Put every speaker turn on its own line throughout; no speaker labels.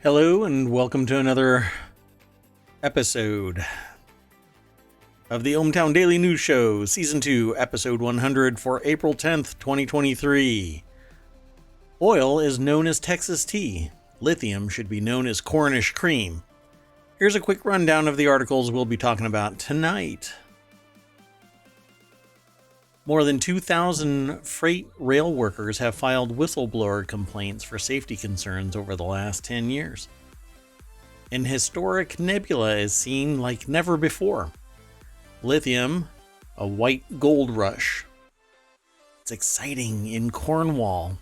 Hello and welcome to another episode of the ohmTown Daily News Show, Season 2, Episode 100 for April 10th, 2023. Oil is known as Texas tea. Lithium should be known as Cornish Cream. Here's a quick rundown of the articles we'll be talking about tonight. More than 2,000 freight rail workers have filed whistleblower complaints for safety concerns over the last 10 years. An historic Nebula is seen like never before. Lithium, a white gold rush. It's exciting in Cornwall.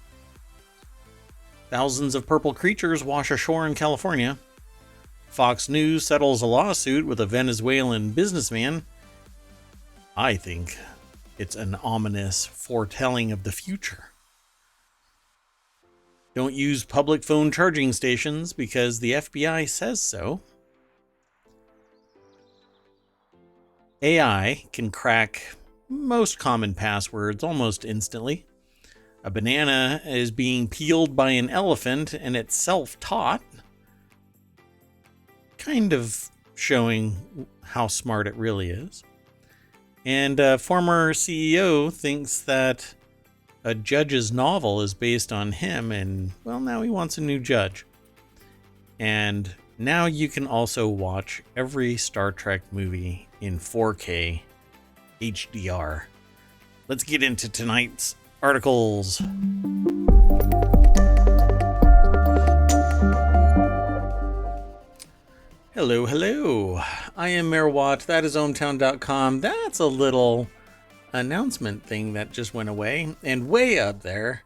Thousands of purple creatures wash ashore in California. Fox News settles a lawsuit with a Venezuelan businessman. I think it's an ominous foretelling of the future. Don't use public phone charging stations because the FBI says so. AI can crack most common passwords almost instantly. A banana is being peeled by an elephant and it's self-taught. Kind of showing how smart it really is. And a former CEO thinks that a judge's novel is based on him, and, well, now he wants a new judge. And now you can also watch every Star Trek movie in 4K HDR. Let's get into tonight's articles. Hello. I am Mayor Watt. That is ohmTown.com. That's a little announcement thing that just went away. And way up there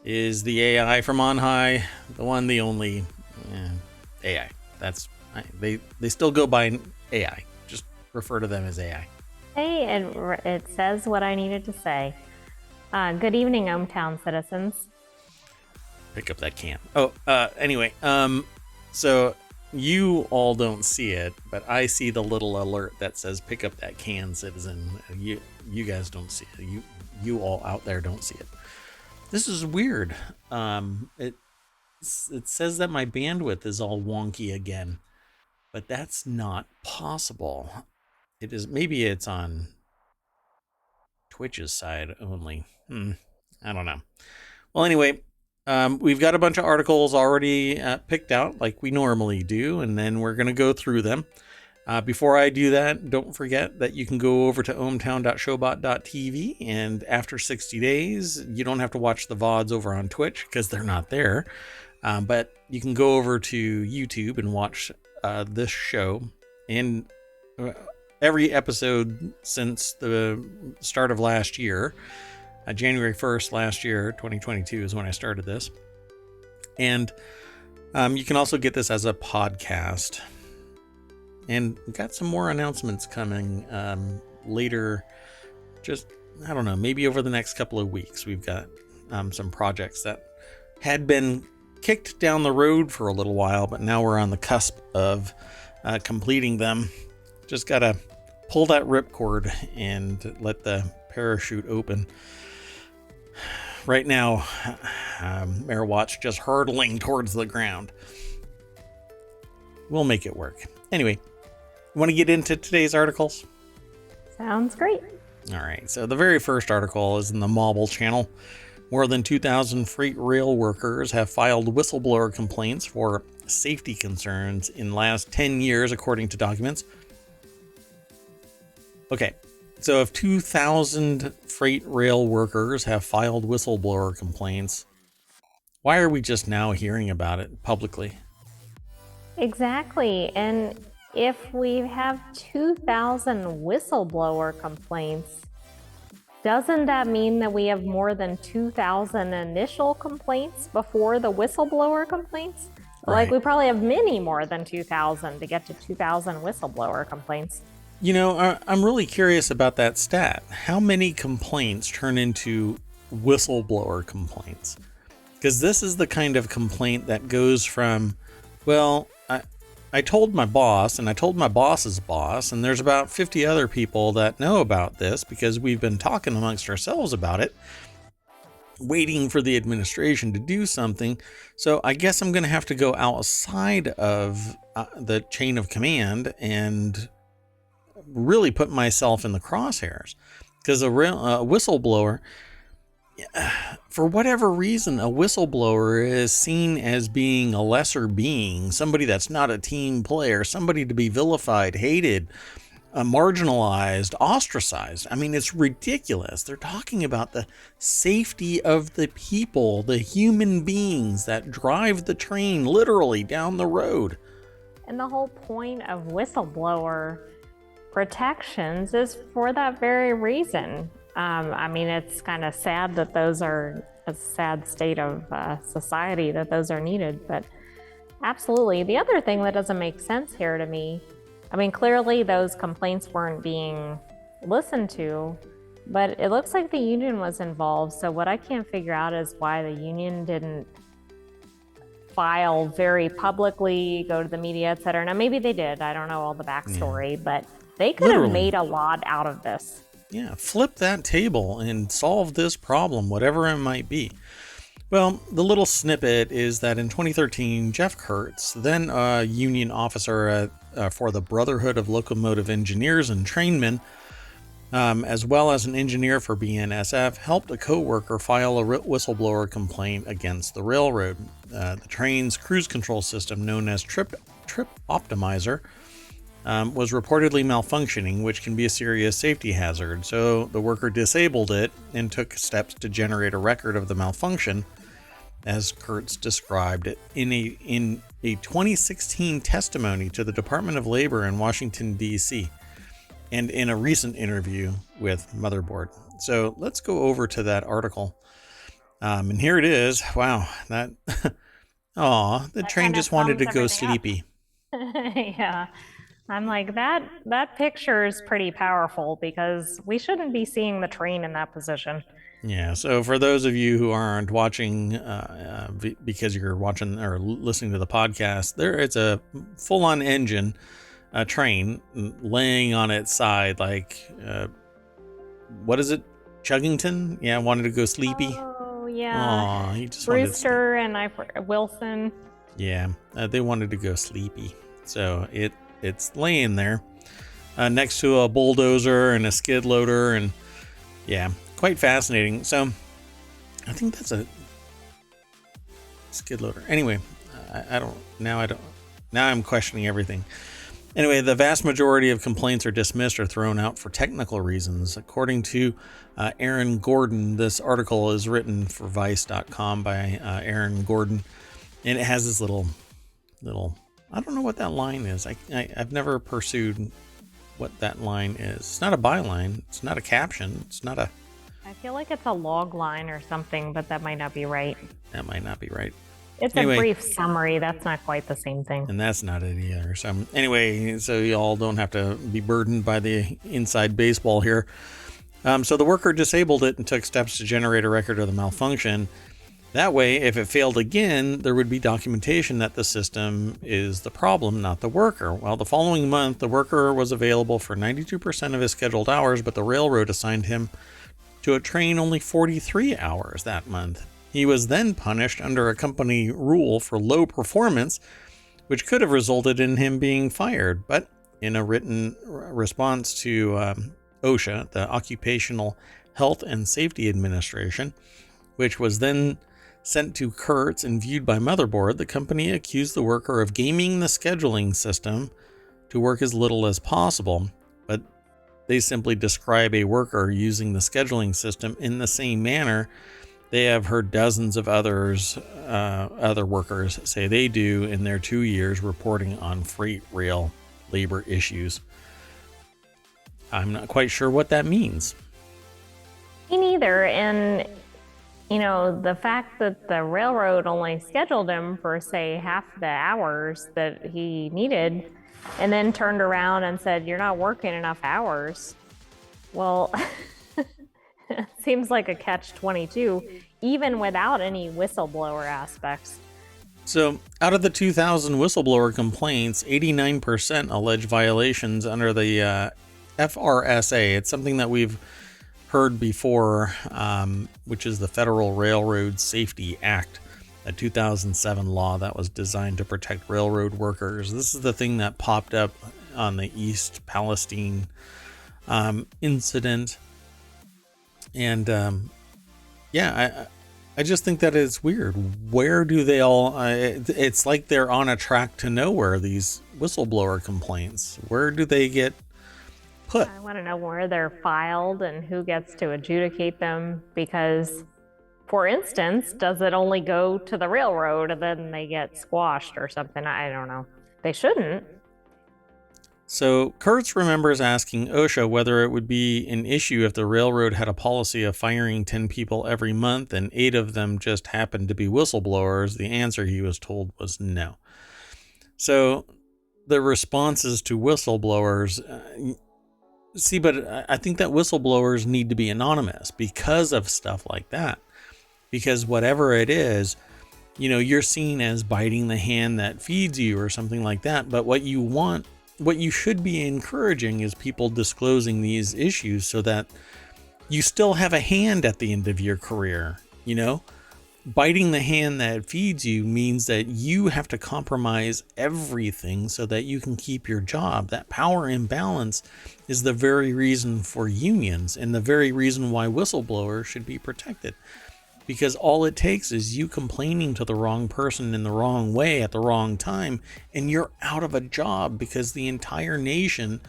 is the AI from on high. The one, the only AI. They still go by AI. Just refer to them as AI.
Hey, it says what I needed to say. Good evening, ohmTown citizens.
Pick up that can. Anyway, so you all don't see it, but I see the little alert that says pick up that can, citizen. You guys don't see it. You all out there don't see it. This is weird. It says that my bandwidth is all wonky again, but that's not possible. It is, maybe it's on Twitch's side only. I don't know. Well, anyway, we've got a bunch of articles already picked out like we normally do, and then we're going to go through them. Before I do that, don't forget that you can go over to ohmTown.showbot.tv, and after 60 days, you don't have to watch the VODs over on Twitch because they're not there. But you can go over to YouTube and watch this show and every episode since the start of last year. January 1st last year, 2022 is when I started this. And you can also get this as a podcast. And we've got some more announcements coming later. Just, I don't know, maybe over the next couple of weeks. We've got some projects that had been kicked down the road for a little while, but now we're on the cusp of completing them. Just got to pull that ripcord and let the parachute open. Right now, Mayor Watt's just hurtling towards the ground. We'll make it work. Anyway, want to get into today's articles?
Sounds great.
All right, so the very first article is in the Mobile channel. More than 2,000 freight rail workers have filed whistleblower complaints for safety concerns in the last 10 years, according to documents. Okay. So if 2,000 freight rail workers have filed whistleblower complaints, why are we just now hearing about it publicly?
Exactly. And if we have 2,000 whistleblower complaints, doesn't that mean that we have more than 2,000 initial complaints before the whistleblower complaints?
Right.
Like, we probably have many more than 2,000 to get to 2,000 whistleblower complaints.
You know, I'm really curious about that stat. How many complaints turn into whistleblower complaints? Because this is the kind of complaint that goes from, well, I told my boss, and I told my boss's boss, and there's about 50 other people that know about this because we've been talking amongst ourselves about it. waiting for the administration to do something. So I guess I'm going to have to go outside of the chain of command and really put myself in the crosshairs, because a whistleblower, for whatever reason, a whistleblower is seen as being a lesser being, somebody that's not a team player, somebody to be vilified, hated, marginalized, ostracized. I mean, it's ridiculous. They're talking about the safety of the people, the human beings that drive the train literally down the road.
And the whole point of whistleblower protections is for that very reason. I mean, it's kind of sad that those are a sad state of society that those are needed, but absolutely. The other thing that doesn't make sense here to me, I mean, clearly those complaints weren't being listened to, but it looks like the union was involved. So what I can't figure out is why the union didn't file very publicly, go to the media, et cetera. Now, maybe they did. I don't know all the backstory, but they could have made a lot out of this.
Yeah, flip that table and solve this problem, whatever it might be. Well, the little snippet is that in 2013, Jeff Kurtz, then a union officer for the Brotherhood of Locomotive Engineers and Trainmen, as well as an engineer for BNSF, helped a co-worker file a whistleblower complaint against the railroad. The train's cruise control system, known as Trip Optimizer, was reportedly malfunctioning, which can be a serious safety hazard. So the worker disabled it and took steps to generate a record of the malfunction, as Kurtz described it in a 2016 testimony to the Department of Labor in Washington, D.C., and in a recent interview with Motherboard. So let's go over to that article. And here it is. Wow, that the train just wanted to go sleepy.
Yeah. I'm like, that picture is pretty powerful, because we shouldn't be seeing the train in that position.
Yeah, so for those of you who aren't watching because you're watching or listening to the podcast, it's a full-on engine, a train laying on its side, like, what is it? Chuggington? Yeah, wanted to go sleepy.
Oh, yeah.
Aw, he just
Brewster and Wilson.
Yeah, they wanted to go sleepy. So it's laying there next to a bulldozer and a skid loader, and yeah, quite fascinating. So I think that's a skid loader. Anyway, now I'm questioning everything. Anyway, the vast majority of complaints are dismissed or thrown out for technical reasons. According to Aaron Gordon, this article is written for Vice.com by Aaron Gordon, and it has this little, I don't know what that line is. I've never pursued what that line is. It's not a byline. It's not a caption. It's not a...
I feel like it's a log line or something, but that might not be right.
That might not be right.
It's anyway, a brief summary. That's not quite the same thing.
And that's not it either. So anyway, so y'all don't have to be burdened by the inside baseball here. So the worker disabled it and took steps to generate a record of the malfunction. That way, if it failed again, there would be documentation that the system is the problem, not the worker. Well, the following month, the worker was available for 92% of his scheduled hours, but the railroad assigned him to a train only 43 hours that month. He was then punished under a company rule for low performance, which could have resulted in him being fired. But in a written response to OSHA, the Occupational Health and Safety Administration, which was then sent to Kurtz and viewed by Motherboard, the company accused the worker of gaming the scheduling system to work as little as possible. But they simply describe a worker using the scheduling system in the same manner they have heard dozens of other workers say they do in their 2 years reporting on freight rail labor issues. I'm not quite sure what that means.
Me neither. And, you know, the fact that the railroad only scheduled him for, say, half the hours that he needed, and then turned around and said, "You're not working enough hours." Well, it seems like a catch-22, even without any whistleblower aspects.
So, out of the 2,000 whistleblower complaints, 89% allege violations under the FRSA. It's something that we've heard before, which is the Federal Railroad Safety Act, a 2007 law that was designed to protect railroad workers. This is the thing that popped up on the East Palestine incident. And yeah, I just think that it's weird. Where do they all... it's like they're on a track to nowhere, these whistleblower complaints. Where do they get put?
I want to know where they're filed and who gets to adjudicate them, because, for instance, does it only go to the railroad and then they get squashed or something? I don't know. They shouldn't.
So Kurtz remembers asking OSHA whether it would be an issue if the railroad had a policy of firing 10 people every month and 8 of them just happened to be whistleblowers. The answer, he was told, was no. So the responses to whistleblowers... see, but I think that whistleblowers need to be anonymous because of stuff like that. Because whatever it is, you're seen as biting the hand that feeds you or something like that. But what you should be encouraging is people disclosing these issues so that you still have a hand at the end of your career. Biting the hand that feeds you means that you have to compromise everything so that you can keep your job. That power imbalance is the very reason for unions and the very reason why whistleblowers should be protected. Because all it takes is you complaining to the wrong person in the wrong way at the wrong time, and you're out of a job, because the entire nation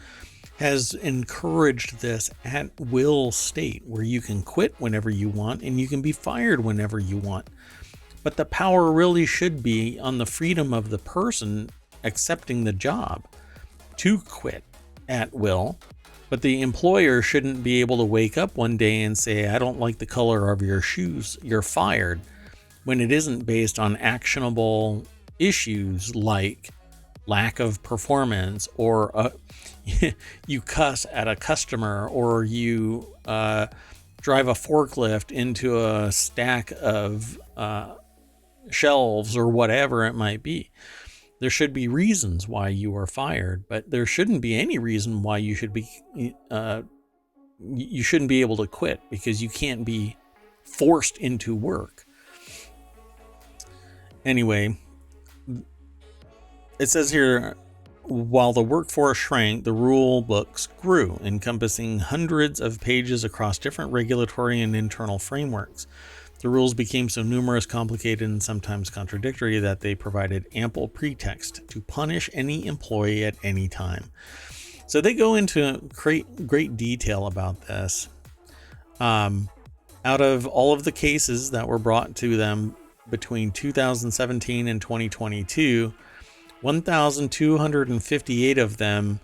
has encouraged this at will state where you can quit whenever you want and you can be fired whenever you want. But the power really should be on the freedom of the person accepting the job to quit at will. But the employer shouldn't be able to wake up one day and say, I don't like the color of your shoes, you're fired, when it isn't based on actionable issues like lack of performance, or you cuss at a customer, or you drive a forklift into a stack of shelves, or whatever it might be. There should be reasons why you are fired, but there shouldn't be any reason why you should be you shouldn't be able to quit, because you can't be forced into work. Anyway, it says here, while the workforce shrank, the rule books grew, encompassing hundreds of pages across different regulatory and internal frameworks. The rules became so numerous, complicated, and sometimes contradictory that they provided ample pretext to punish any employee at any time. So they go into great detail about this. Out of all of the cases that were brought to them between 2017 and 2022, 1,258 of them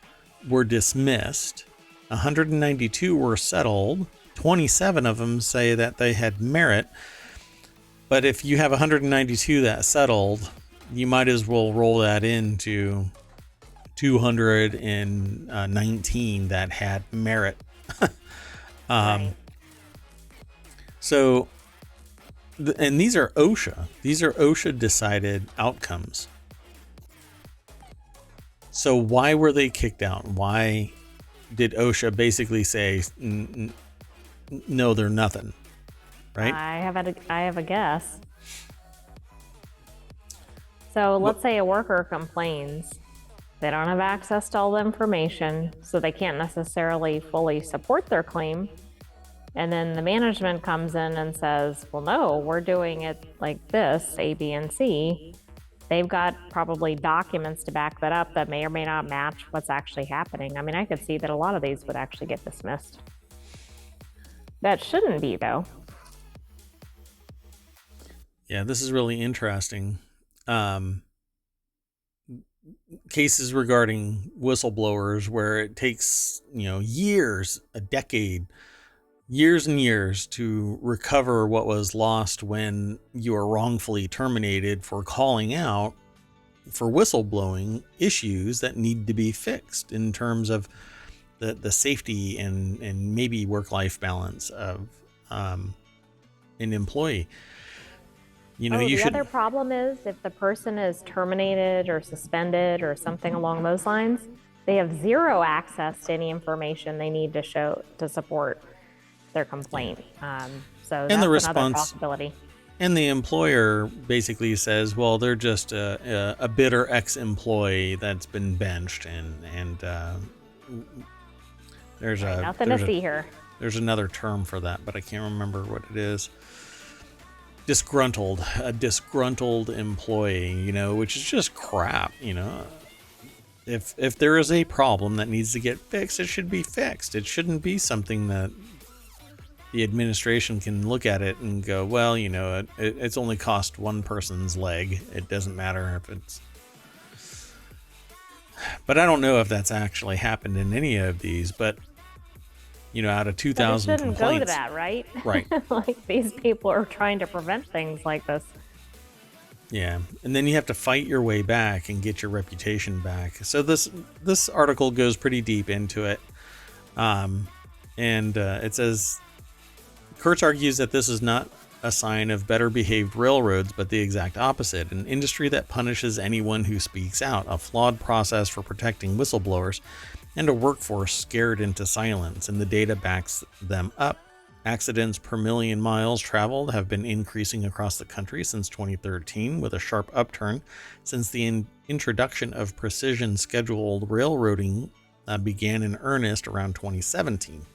were dismissed, 192 were settled, 27 of them say that they had merit. But if you have 192 that settled, you might as well roll that into 219 that had merit.
Right.
So, and these are OSHA. These are OSHA decided outcomes. So why were they kicked out? Why did OSHA basically say, no, they're nothing, right?
I have a guess. So let's say a worker complains. They don't have access to all the information, so they can't necessarily fully support their claim. And then the management comes in and says, well, no, we're doing it like this, A, B, and C. They've got probably documents to back that up that may or may not match what's actually happening. I mean, I could see that a lot of these would actually get dismissed. That shouldn't be, though.
Yeah, this is really interesting. Cases regarding whistleblowers where it takes, years, a decade, years and years to recover what was lost when you are wrongfully terminated for calling out for whistleblowing issues that need to be fixed in terms of the safety and maybe work-life balance of an employee.
The other problem is if the person is terminated or suspended or something along those lines, they have zero access to any information they need to show to support their complaint. So
And the
that's another
response-
possibility.
And the employer basically says, well, they're just a bitter ex-employee that's been benched, and there's
Nothing to see here.
There's another term for that, but I can't remember what it is. Disgruntled, a disgruntled employee, you know, which is just crap, you know. If there is a problem that needs to get fixed, it should be fixed. It shouldn't be something that the administration can look at it and go, well, you know, it's only cost one person's leg. It doesn't matter if it's... But I don't know if that's actually happened in any of these, but, you know, out of 2,000 complaints...
It shouldn't go to that, right?
Right.
Like, these people are trying to prevent things like this.
Yeah, and then you have to fight your way back and get your reputation back. So this article goes pretty deep into it. And it says... Kurtz argues that this is not a sign of better behaved railroads, but the exact opposite. An industry that punishes anyone who speaks out, a flawed process for protecting whistleblowers, and a workforce scared into silence, and the data backs them up. Accidents per million miles traveled have been increasing across the country since 2013, with a sharp upturn since the introduction of precision scheduled railroading began in earnest around 2017.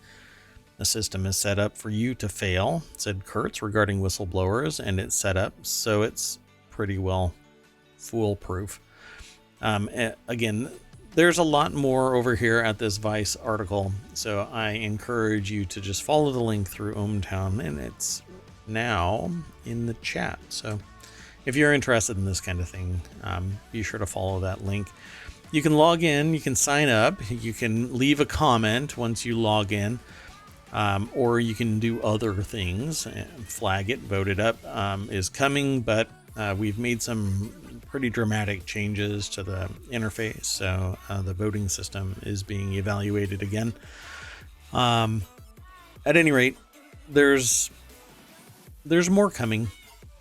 The system is set up for you to fail, said Kurtz regarding whistleblowers, and it's set up so it's pretty well foolproof. Again, there's a lot more over here at this Vice article, so I encourage you to just follow the link through ohmTown, and it's now in the chat. So if you're interested in this kind of thing, be sure to follow that link. You can log in, you can sign up, you can leave a comment once you log in. Or you can do other things, flag it, vote it up, is coming, but we've made some pretty dramatic changes to the interface, so the voting system is being evaluated again. At any rate, there's more coming,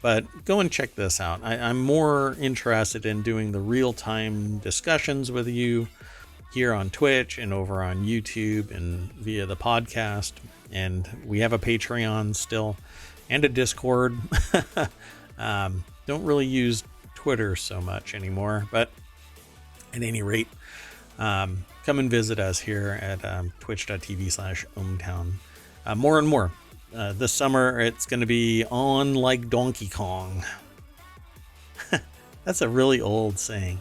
but go and check this out. I'm more interested in doing the real-time discussions with you here on Twitch and over on YouTube and via the podcast. And we have a Patreon still and a Discord. Don't really use Twitter so much anymore, but at any rate, come and visit us here at twitch.tv/ohmTown. More and more. This summer, it's going to be on like Donkey Kong. That's a really old saying.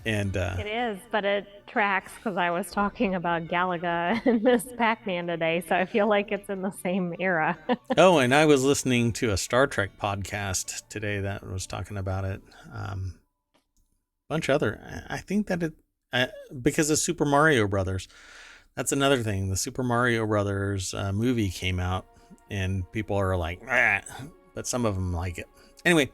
It
is, but it tracks because I was talking about Galaga and Miss Pac-Man today, so I feel like it's in the same era.
Oh, and I was listening to a Star Trek podcast today that was talking about it. Bunch of other, I think that because of Super Mario Brothers. That's another thing. The Super Mario Brothers movie came out, and people are like, but some of them like it. Anyway.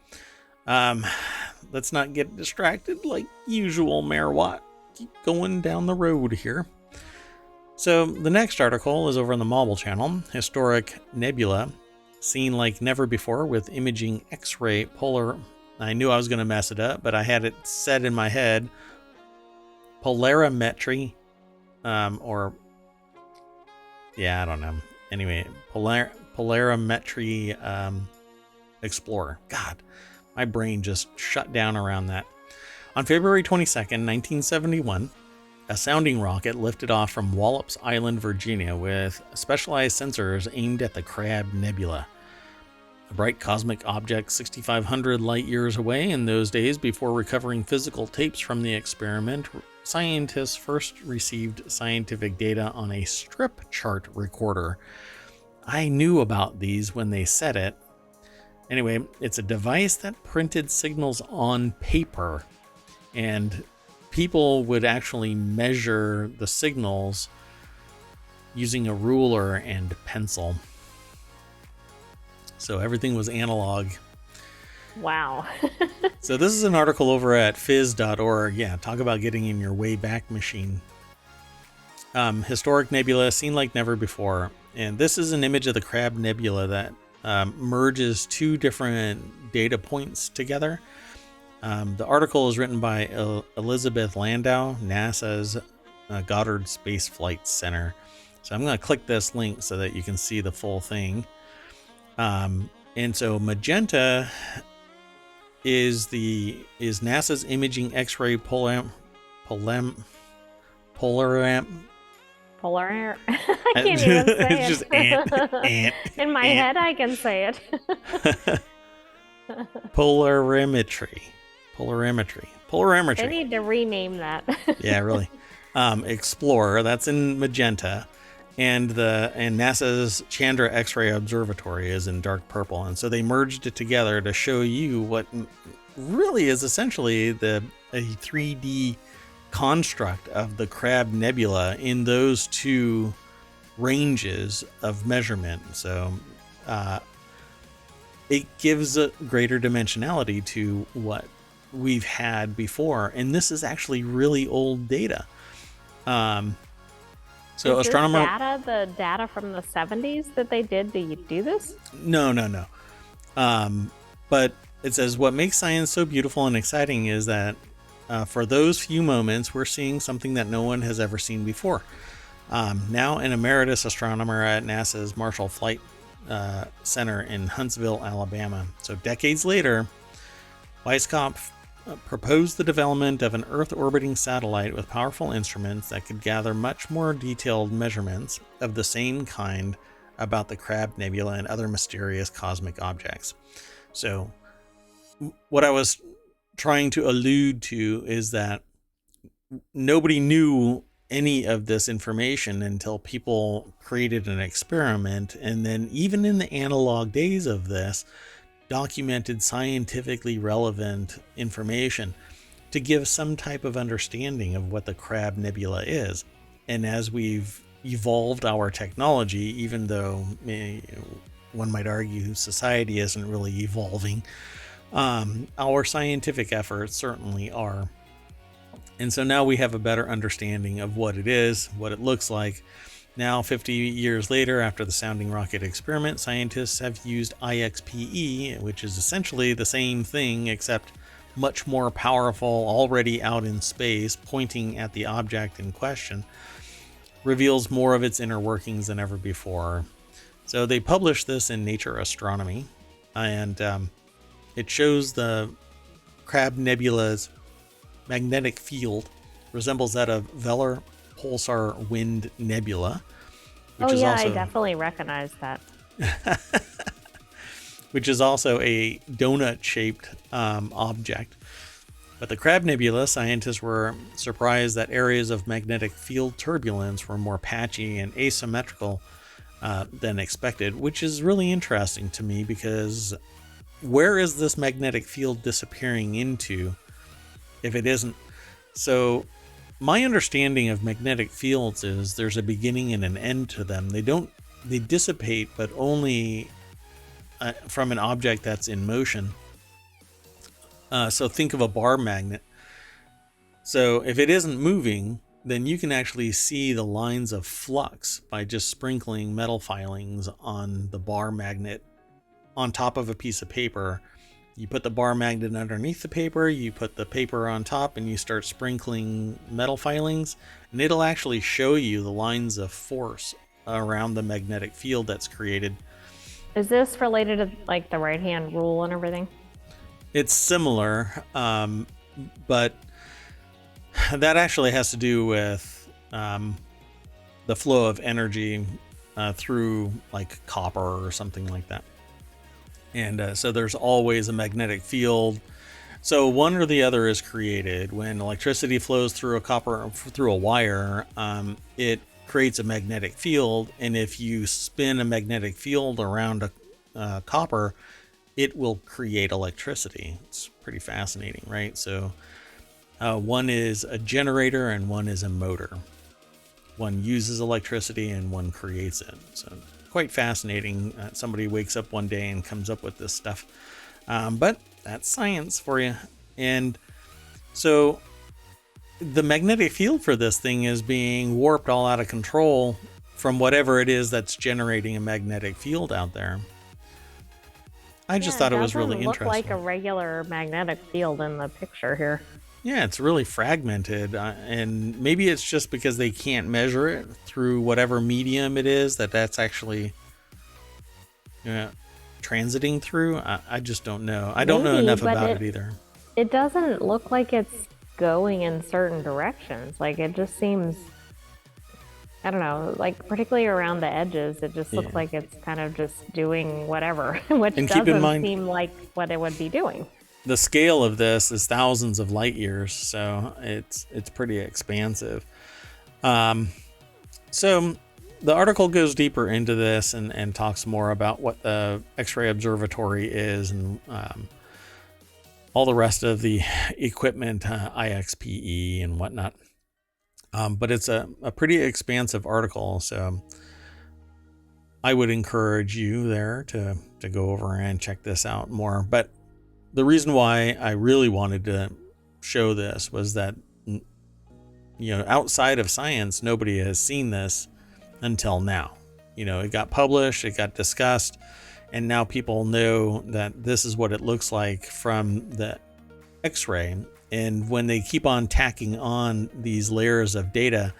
Let's not get distracted like usual, Mayor Watt. Keep going down the road here. So the next article is over on the Mobile channel. Historic Nebula, seen like never before with imaging X-ray polar. I knew I was going to mess it up, but I had it set in my head. Polarimetry, I don't know. Anyway, polarimetry explorer. God. My brain just shut down around that. On February 22nd, 1971, a sounding rocket lifted off from Wallops Island, Virginia, with specialized sensors aimed at the Crab Nebula. A bright cosmic object 6,500 light years away. In those days, before recovering physical tapes from the experiment, scientists first received scientific data on a strip chart recorder. I knew about these when they said it. Anyway, it's a device that printed signals on paper, and people would actually measure the signals using a ruler and pencil. So everything was analog.
Wow.
So this is an article over at phys.org. Yeah, talk about getting in your Wayback Machine. Historic Nebula, seen like never before. And this is an image of the Crab Nebula that merges two different data points together. The article is written by Elizabeth Landau, NASA's Goddard Space Flight Center. So I'm going to click this link so that you can see the full thing. And so magenta is NASA's imaging X-ray
Polar. I can't even say
it's
it.
just ant.
In my head, I can say it.
Polarimetry.
They need to rename that.
Yeah, really. Explorer, that's in magenta, and NASA's Chandra X-ray Observatory is in dark purple, and so they merged it together to show you what really is essentially a 3D construct of the Crab Nebula in those two ranges of measurement. So it gives a greater dimensionality to what we've had before, and this is actually really old data. So
is
astronomer
the data from the 70s that they did to do this?
No. But it says what makes science so beautiful and exciting is that for those few moments, we're seeing something that no one has ever seen before. Now an emeritus astronomer at NASA's Marshall Flight Center in Huntsville, Alabama. So decades later, Weisskopf proposed the development of an Earth-orbiting satellite with powerful instruments that could gather much more detailed measurements of the same kind about the Crab Nebula and other mysterious cosmic objects. So what I was trying to allude to is that nobody knew any of this information until people created an experiment, and then even in the analog days of this, documented scientifically relevant information to give some type of understanding of what the Crab Nebula is. And as we've evolved our technology, even though one might argue society isn't really evolving, our scientific efforts certainly are. And so now we have a better understanding of what it is, what it looks like. Now, 50 years later, after the sounding rocket experiment, scientists have used IXPE, which is essentially the same thing, except much more powerful, already out in space, pointing at the object in question, reveals more of its inner workings than ever before. So they published this in Nature Astronomy, and it shows the Crab Nebula's magnetic field resembles that of Velar Pulsar Wind Nebula.
Which is also, I definitely recognize that.
Which is also a donut-shaped object. But the Crab Nebula, scientists were surprised that areas of magnetic field turbulence were more patchy and asymmetrical than expected, which is really interesting to me because where is this magnetic field disappearing into if it isn't? So my understanding of magnetic fields is there's a beginning and an end to them. They dissipate, but only from an object that's in motion. So think of a bar magnet. So if it isn't moving, then you can actually see the lines of flux by just sprinkling metal filings on the bar magnet on top of a piece of paper. You put the bar magnet underneath the paper, you put the paper on top, and you start sprinkling metal filings, and it'll actually show you the lines of force around the magnetic field that's created.
Is this related to like the right-hand rule and everything?
It's similar, but that actually has to do with the flow of energy through like copper or something like that. And so there's always a magnetic field. So one or the other is created. When electricity flows through a wire, it creates a magnetic field. And if you spin a magnetic field around a copper, it will create electricity. It's pretty fascinating, right? So one is a generator and one is a motor. One uses electricity and one creates it. So quite fascinating. Somebody wakes up one day and comes up with this stuff. But that's science for you. And so the magnetic field for this thing is being warped all out of control from whatever it is that's generating a magnetic field out there. I just thought it was really interesting.
It doesn't look like a regular magnetic field in the picture here.
Yeah, it's really fragmented, and maybe it's just because they can't measure it through whatever medium it is that's actually, you know, transiting through. I just don't know. I don't know
Maybe,
enough
but
about it either.
it doesn't look like it's going in certain directions. Like it just seems, I don't know, like particularly around the edges, it just looks
Yeah.
like it's kind of just doing whatever, which
And keep in
doesn't
mind,
seem like what it would be doing.
the scale of this is thousands of light years, so it's pretty expansive. Um, so the article goes deeper into this and talks more about what the X-ray Observatory is and all the rest of the equipment, IXPE and whatnot. But it's a pretty expansive article, so I would encourage you there to go over and check this out more. But the reason why I really wanted to show this was that, outside of science, nobody has seen this until now. It got published, it got discussed, and now people know that this is what it looks like from the X-ray. And when they keep on tacking on these layers of data,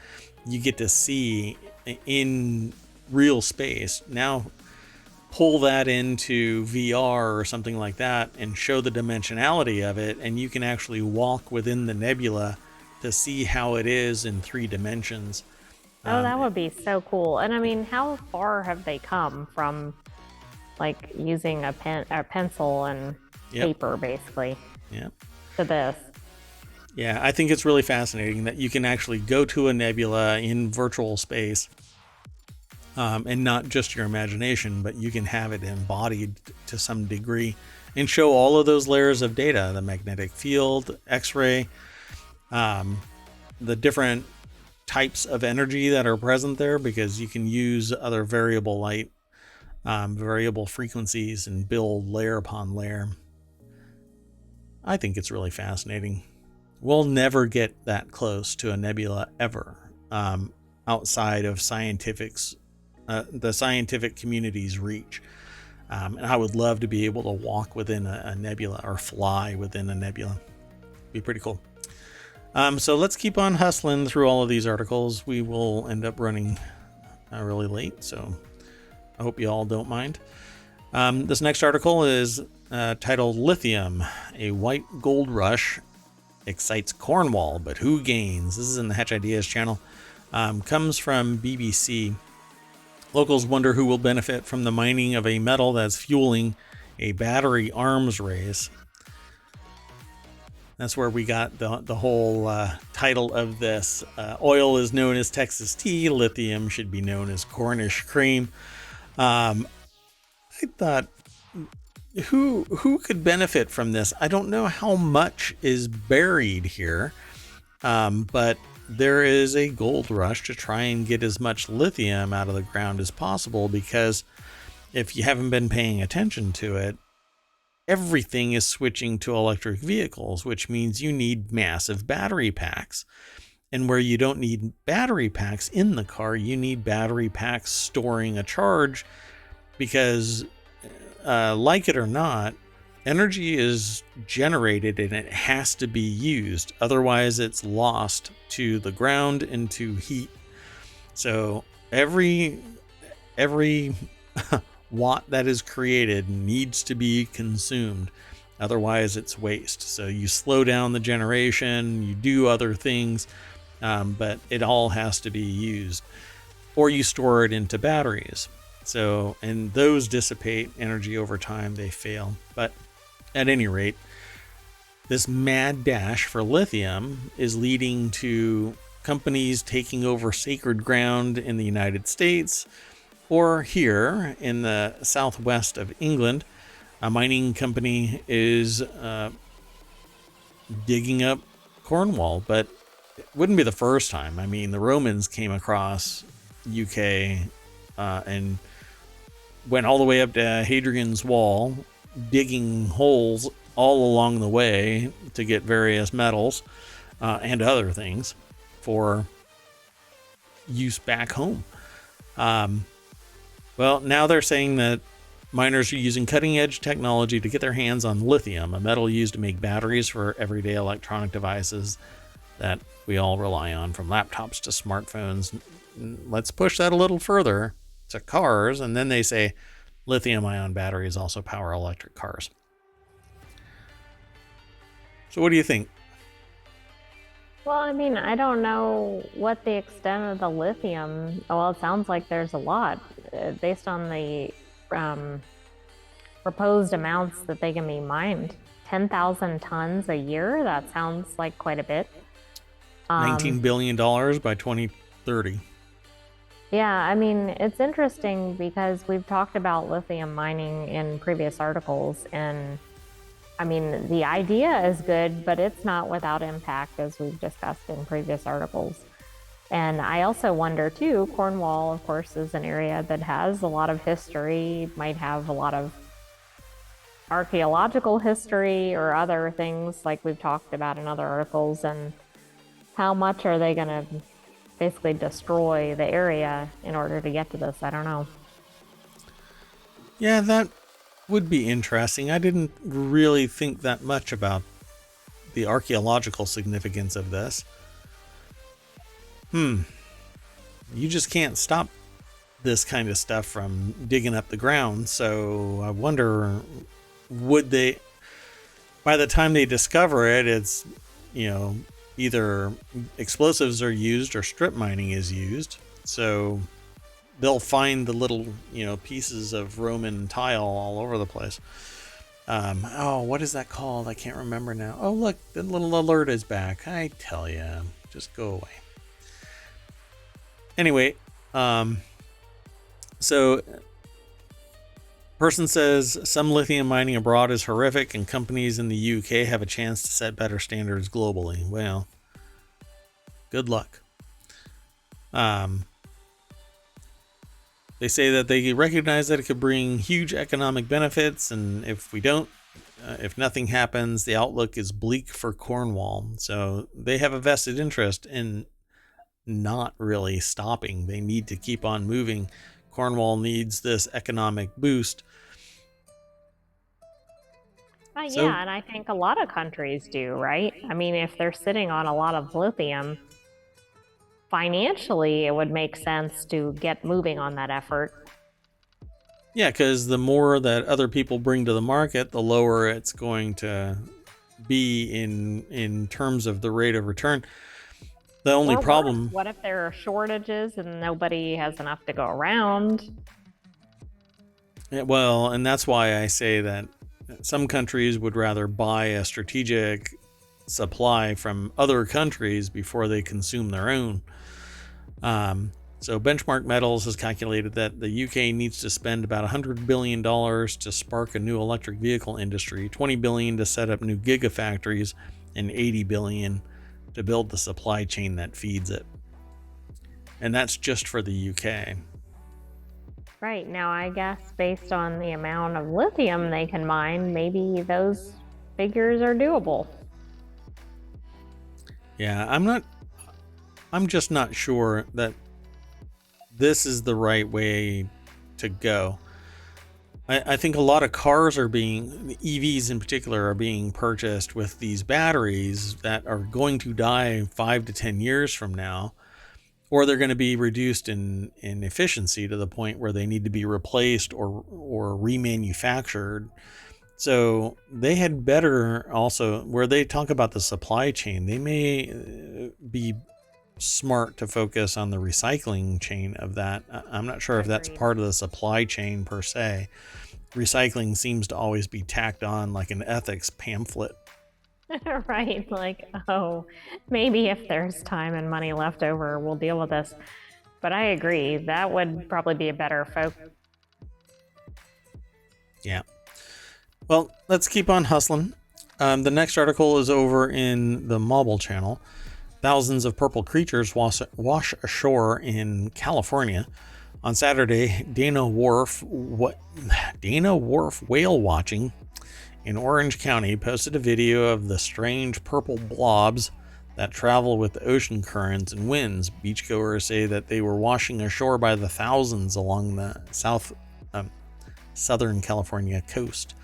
you get to see in real space. Now pull that into VR or something like that and show the dimensionality of it, and you can actually walk within the nebula to see how it is in 3 dimensions.
Oh, that would be so cool. And I mean, how far have they come from like using a pencil and paper basically to this?
Yeah, I think it's really fascinating that you can actually go to a nebula in virtual space, and not just your imagination, but you can have it embodied to some degree and show all of those layers of data, the magnetic field, X-ray, the different types of energy that are present there, because you can use other variable light, variable frequencies, and build layer upon layer. I think it's really fascinating. We'll never get that close to a nebula ever, outside of the scientific community's reach. And I would love to be able to walk within a nebula or fly within a nebula. Be pretty cool. So let's keep on hustling through all of these articles. We will end up running really late, so I hope you all don't mind. This next article is titled Lithium, a white gold rush excites Cornwall, but who gains? This is in the Hatch Ideas channel. Comes from BBC. Locals wonder who will benefit from the mining of a metal that's fueling a battery arms race. That's where we got the whole title of this. Oil is known as Texas tea. Lithium should be known as Cornish cream. I thought, who could benefit from this? I don't know how much is buried here, but there is a gold rush to try and get as much lithium out of the ground as possible, because if you haven't been paying attention to it, everything is switching to electric vehicles, which means you need massive battery packs. And where you don't need battery packs in the car, you need battery packs storing a charge, because like it or not, energy is generated and it has to be used. Otherwise, it's lost to the ground and to heat. So every watt that is created needs to be consumed. Otherwise, it's waste. So you slow down the generation, you do other things, but it all has to be used. Or you store it into batteries. So, and those dissipate energy over time, they fail. But at any rate, this mad dash for lithium is leading to companies taking over sacred ground in the United States, or here in the southwest of England. A mining company is digging up Cornwall, but it wouldn't be the first time. I mean, the Romans came across UK and went all the way up to Hadrian's Wall, digging holes all along the way to get various metals and other things for use back home. Well, now they're saying that Miners are using cutting-edge technology to get their hands on lithium, a metal used to make batteries for everyday electronic devices that we all rely on, from laptops to smartphones. Let's push that a little further to cars, and then they say lithium-ion batteries also power electric cars. So what do you think?
Well, I mean, I don't know what the extent of the lithium. Well, it sounds like there's a lot based on the proposed amounts that they can be mined. 10,000 tons a year? That sounds like quite a bit.
$19 billion by 2030.
Yeah, I mean, it's interesting because we've talked about lithium mining in previous articles, and I mean, the idea is good, but it's not without impact, as we've discussed in previous articles. And I also wonder, too, Cornwall, of course, is an area that has a lot of history, might have a lot of archaeological history or other things like we've talked about in other articles. And how much are they going to basically destroy the area in order to get to this? I don't know.
Yeah, that would be interesting. I didn't really think that much about the archaeological significance of this. You just can't stop this kind of stuff from digging up the ground. So I wonder, would they, by the time they discover it, it's, either explosives are used or strip mining is used. So they'll find the little, pieces of Roman tile all over the place. What is that called? I can't remember now. Oh, look, the little alert is back. I tell you, just go away. Anyway, so person says some lithium mining abroad is horrific and companies in the UK have a chance to set better standards globally. Well, good luck. They say that they recognize that it could bring huge economic benefits, and if nothing happens, the outlook is bleak for Cornwall. So they have a vested interest in not really stopping. They need to keep on moving. Cornwall needs this economic boost.
Yeah, and I think a lot of countries do, right? I mean, if they're sitting on a lot of lithium, financially, it would make sense to get moving on that effort.
Yeah, because the more that other people bring to the market, the lower it's going to be in terms of the rate of return. The only problem...
What if there are shortages and nobody has enough to go around?
Yeah, well, and that's why I say that some countries would rather buy a strategic supply from other countries before they consume their own. So Benchmark Metals has calculated that the UK needs to spend about $100 billion to spark a new electric vehicle industry, $20 billion to set up new gigafactories, and $80 billion to build the supply chain that feeds it. And that's just for the UK.
Right. Now, I guess based on the amount of lithium they can mine, maybe those figures are doable.
Yeah, I'm just not sure that this is the right way to go. I think a lot of cars EVs in particular, are being purchased with these batteries that are going to die 5 to 10 years from now, or they're going to be reduced in efficiency to the point where they need to be replaced or remanufactured. So they had better also, where they talk about the supply chain, they may be smart to focus on the recycling chain of that. I'm not sure if that's part of the supply chain per se. Recycling seems to always be tacked on like an ethics pamphlet.
Right, like, oh, maybe if there's time and money left over, we'll deal with this. But I agree, that would probably be a better focus.
Yeah. Well, let's keep on hustling. The next article is over in the Mobile channel. Thousands of purple creatures wash ashore in California. On Saturday, Dana Wharf whale watching in Orange County posted a video of the strange purple blobs that travel with the ocean currents and winds. Beachgoers say that they were washing ashore by the thousands along the Southern California coast,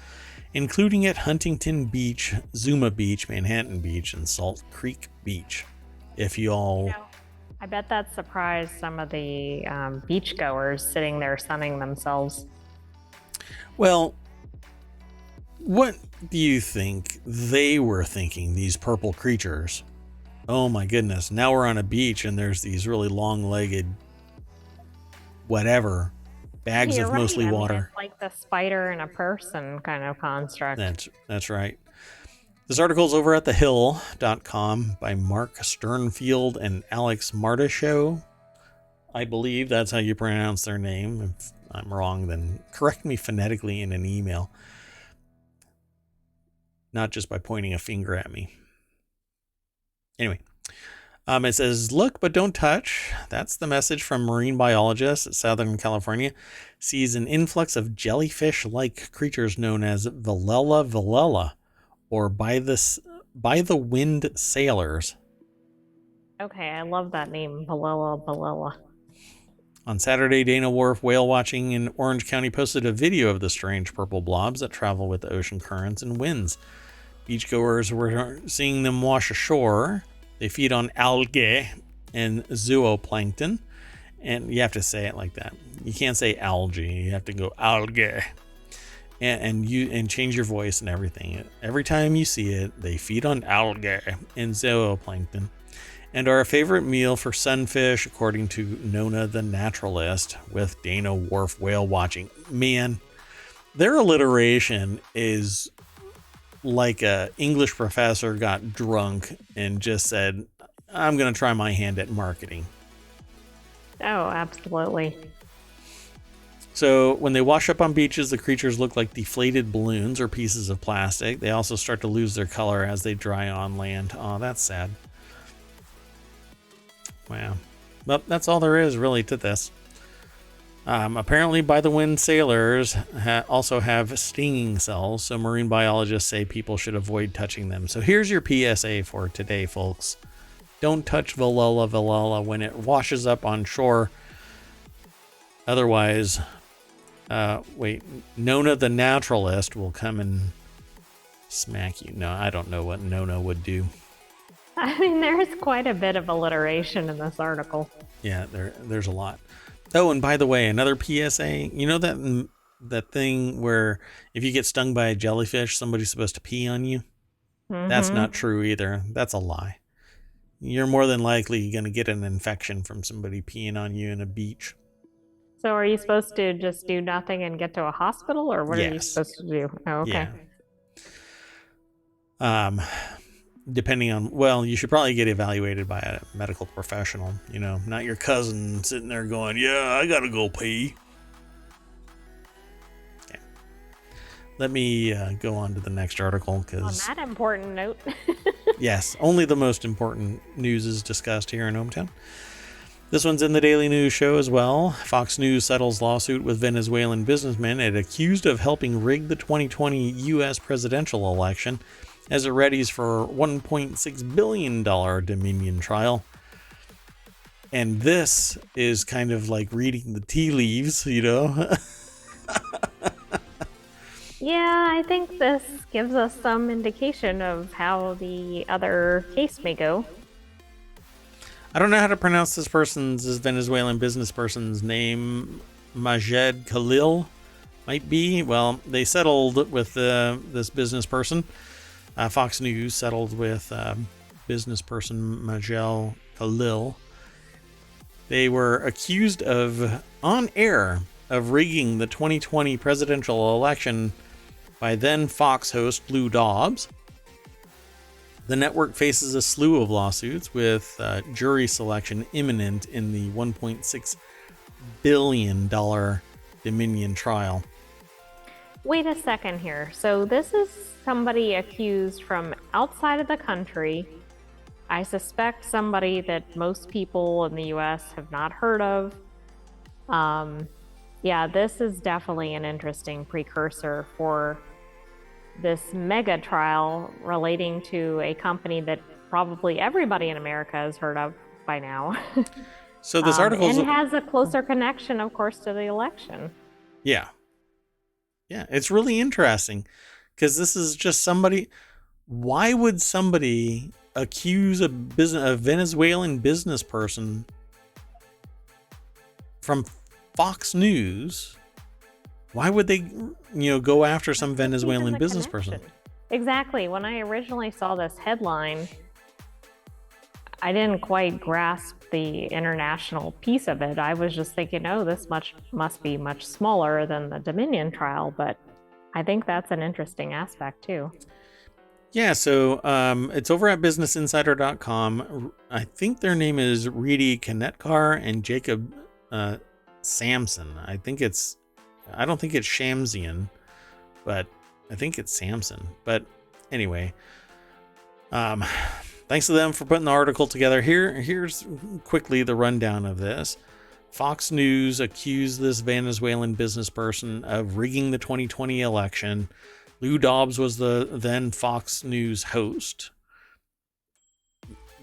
including at Huntington Beach, Zuma Beach, Manhattan Beach, and Salt Creek Beach. If you all...
I bet that surprised some of the beachgoers sitting there sunning themselves.
Well, what do you think they were thinking, these purple creatures? Oh my goodness, now we're on a beach and there's these really long-legged whatever bags of mostly water.
It's like the spider in a person kind of construct.
That's right. This article's over at thehill.com by Mark Sternfield and Alex Mardishow. I believe that's how you pronounce their name. If I'm wrong, then correct me phonetically in an email. Not just by pointing a finger at me. Anyway, it says, look, but don't touch. That's the message from marine biologists at Southern California. Sees an influx of jellyfish-like creatures known as Velella, or by the wind sailors.
Okay, I love that name, Velella.
On Saturday, Dana Wharf Whale Watching in Orange County posted a video of the strange purple blobs that travel with the ocean currents and winds. Beachgoers were seeing them wash ashore. They feed on algae and zooplankton. And you have to say it like that. You can't say algae. You have to go algae. And change your voice and everything. Every time you see it, they feed on algae and zooplankton. And are a favorite meal for sunfish, according to Nona the Naturalist with Dana Wharf Whale Watching. Man, their alliteration is like a English professor got drunk and just said, I'm going to try my hand at marketing.
Oh, absolutely.
So when they wash up on beaches, the creatures look like deflated balloons or pieces of plastic. They also start to lose their color as they dry on land. Oh, that's sad. Wow. Well, that's all there is really to this. Apparently, by the wind sailors also have stinging cells, so marine biologists say people should avoid touching them. So here's your PSA for today, folks. Don't touch Velella when it washes up on shore. Otherwise, Nona the Naturalist will come and smack you. No, I don't know what Nona would do.
I mean, there's quite a bit of alliteration in this article.
Yeah, there's a lot. Oh, and by the way, another PSA. You know that thing where if you get stung by a jellyfish, somebody's supposed to pee on you? Mm-hmm. That's not true either. That's a lie. You're more than likely going to get an infection from somebody peeing on you in a beach.
So are you supposed to just do nothing and get to a hospital, or what are you supposed to do? Oh, okay.
Yeah. Depending on, well, you should probably get evaluated by a medical professional, not your cousin sitting there going, yeah, I gotta go pee. Okay. Let me go on to the next article, because
on that important note.
Yes, only the most important news is discussed here in ohmTown. This one's in the Daily News show as well. Fox News settles lawsuit with Venezuelan businessmen and accused of helping rig the 2020 U.S. presidential election as it readies for $1.6 billion Dominion trial. And this is kind of like reading the tea leaves,
Yeah, I think this gives us some indication of how the other case may go.
I don't know how to pronounce this Venezuelan business person's name. Majed Khalil might be. Well, they settled with this business person. Fox News settled with business person Majed Khalil. They were accused of, on air, of rigging the 2020 presidential election by then Fox host Lou Dobbs. The network faces a slew of lawsuits with jury selection imminent in the $1.6 billion Dominion trial.
Wait a second here. So this is somebody accused from outside of the country. I suspect somebody that most people in the U.S. have not heard of. Yeah, this is definitely an interesting precursor for this mega trial relating to a company that probably everybody in America has heard of by now.
So this article
has a closer connection, of course, to the election.
Yeah. Yeah, it's really interesting because this is just somebody. Why would somebody accuse a Venezuelan business person from Fox News? Why would they, go after some Venezuelan business person?
Exactly. When I originally saw this headline, I didn't quite grasp the international piece of it. I was just thinking, oh, this must be much smaller than the Dominion trial, but I think that's an interesting aspect too.
Yeah, so it's over at businessinsider.com. I think their name is Reedy Kanetkar and Jacob Samson. I don't think it's Shamsian, but I think it's Samson. But anyway, thanks to them for putting the article together. Here's quickly the rundown of this. Fox News accused this Venezuelan business person of rigging the 2020 election. Lou Dobbs was the then Fox News host.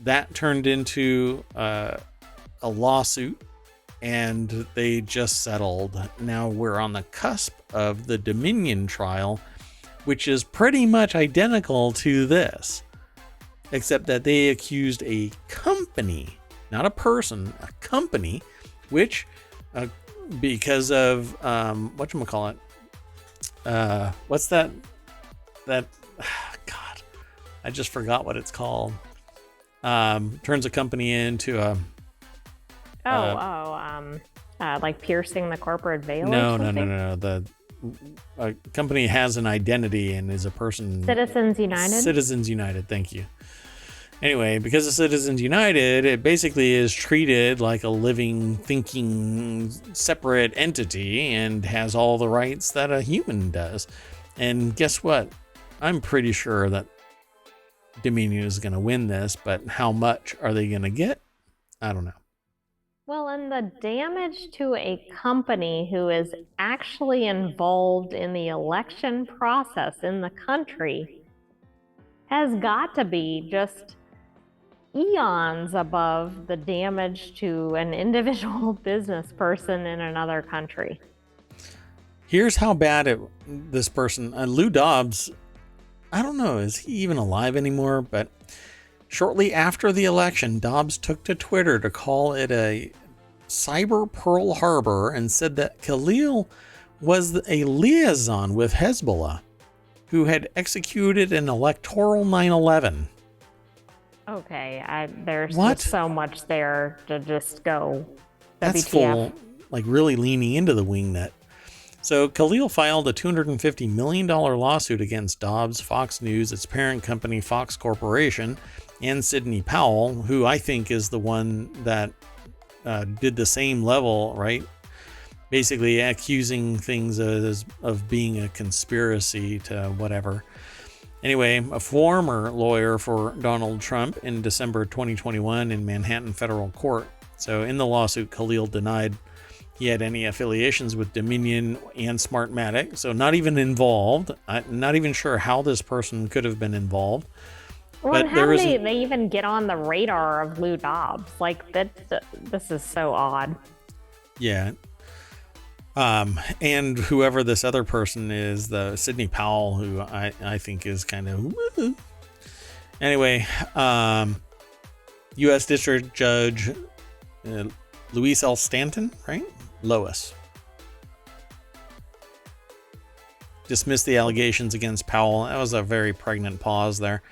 That turned into a lawsuit, and they just settled. Now we're on the cusp of the Dominion trial, which is pretty much identical to this, except that they accused a company, not a person, a company, which because of whatchamacallit, what's that God, I just forgot what it's called. Turns a company into a
like piercing the corporate veil.
No. The company has an identity and is a person.
Citizens United.
Citizens United. Thank you. Anyway, because of Citizens United, it basically is treated like a living, thinking, separate entity and has all the rights that a human does. And guess what? I'm pretty sure that Dominion is going to win this, but how much are they going to get? I don't know.
Well, and the damage to a company who is actually involved in the election process in the country has got to be just eons above the damage to an individual business person in another country.
Here's how bad this person, Lou Dobbs, I don't know, is he even alive anymore? But shortly after the election, Dobbs took to Twitter to call it a cyber Pearl Harbor and said that Khalil was a liaison with Hezbollah who had executed an electoral 9/11.
Okay, there's just so much there to just go.
That's
WTF.
full, like really leaning into the wingnut. So Khalil filed a $250 million lawsuit against Dobbs, Fox News, its parent company, Fox Corporation, and Sidney Powell, who I think is the one that did the same level, right? Basically accusing things of being a conspiracy to whatever. Anyway, a former lawyer for Donald Trump in December 2021 in Manhattan federal court. So in the lawsuit, Khalil denied he had any affiliations with Dominion and Smartmatic. So not even involved. I'm not even sure how this person could have been involved.
Well, but how do they even get on the radar of Lou Dobbs? Like, this is so odd.
Yeah. And whoever this other person is, the Sidney Powell, who I think is kind of woo. Anyway, U.S. District Judge Louise L. Stanton, right? Lois dismissed the allegations against Powell. That was a very pregnant pause there.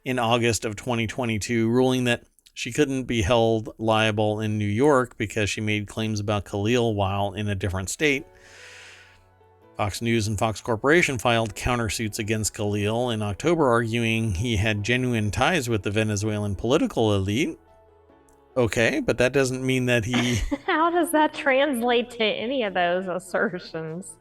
In August of 2022, ruling that she couldn't be held liable in New York because she made claims about Khalil while in a different state. Fox News and Fox Corporation filed countersuits against Khalil in October, arguing he had genuine ties with the Venezuelan political elite. Okay, but that doesn't mean that he...
How does that translate to any of those assertions?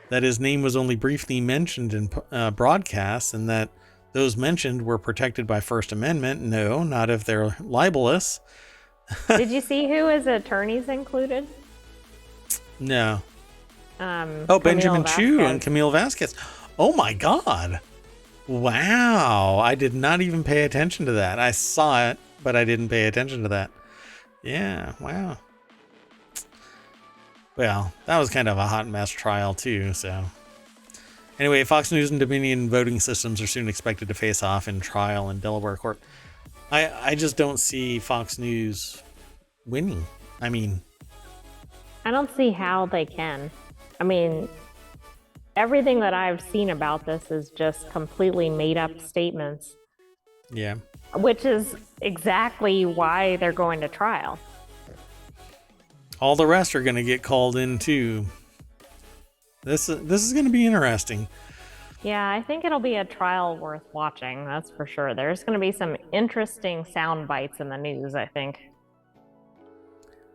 That his name was only briefly mentioned in broadcasts and that those mentioned were protected by First Amendment. No, not if they're libelous.
Did you see who his attorneys included?
No.
Camille
Benjamin
Vasquez.
Chu and Camille Vasquez. Oh my God. Wow. I did not even pay attention to that. I saw it, but I didn't pay attention to that. Yeah. Wow. Well, that was kind of a hot mess trial too. So Anyway, Fox News and Dominion voting systems are soon expected to face off in trial in Delaware court. I just don't see Fox News winning. I mean,
I don't see how they can. I mean, everything that I've seen about this is just completely made up statements,
yeah.
which is exactly why they're going to trial.
All the rest are going to get called in too. This is going to be interesting.
Yeah, I think it'll be a trial worth watching, that's for sure. There's going to be some interesting sound bites in the news, I think.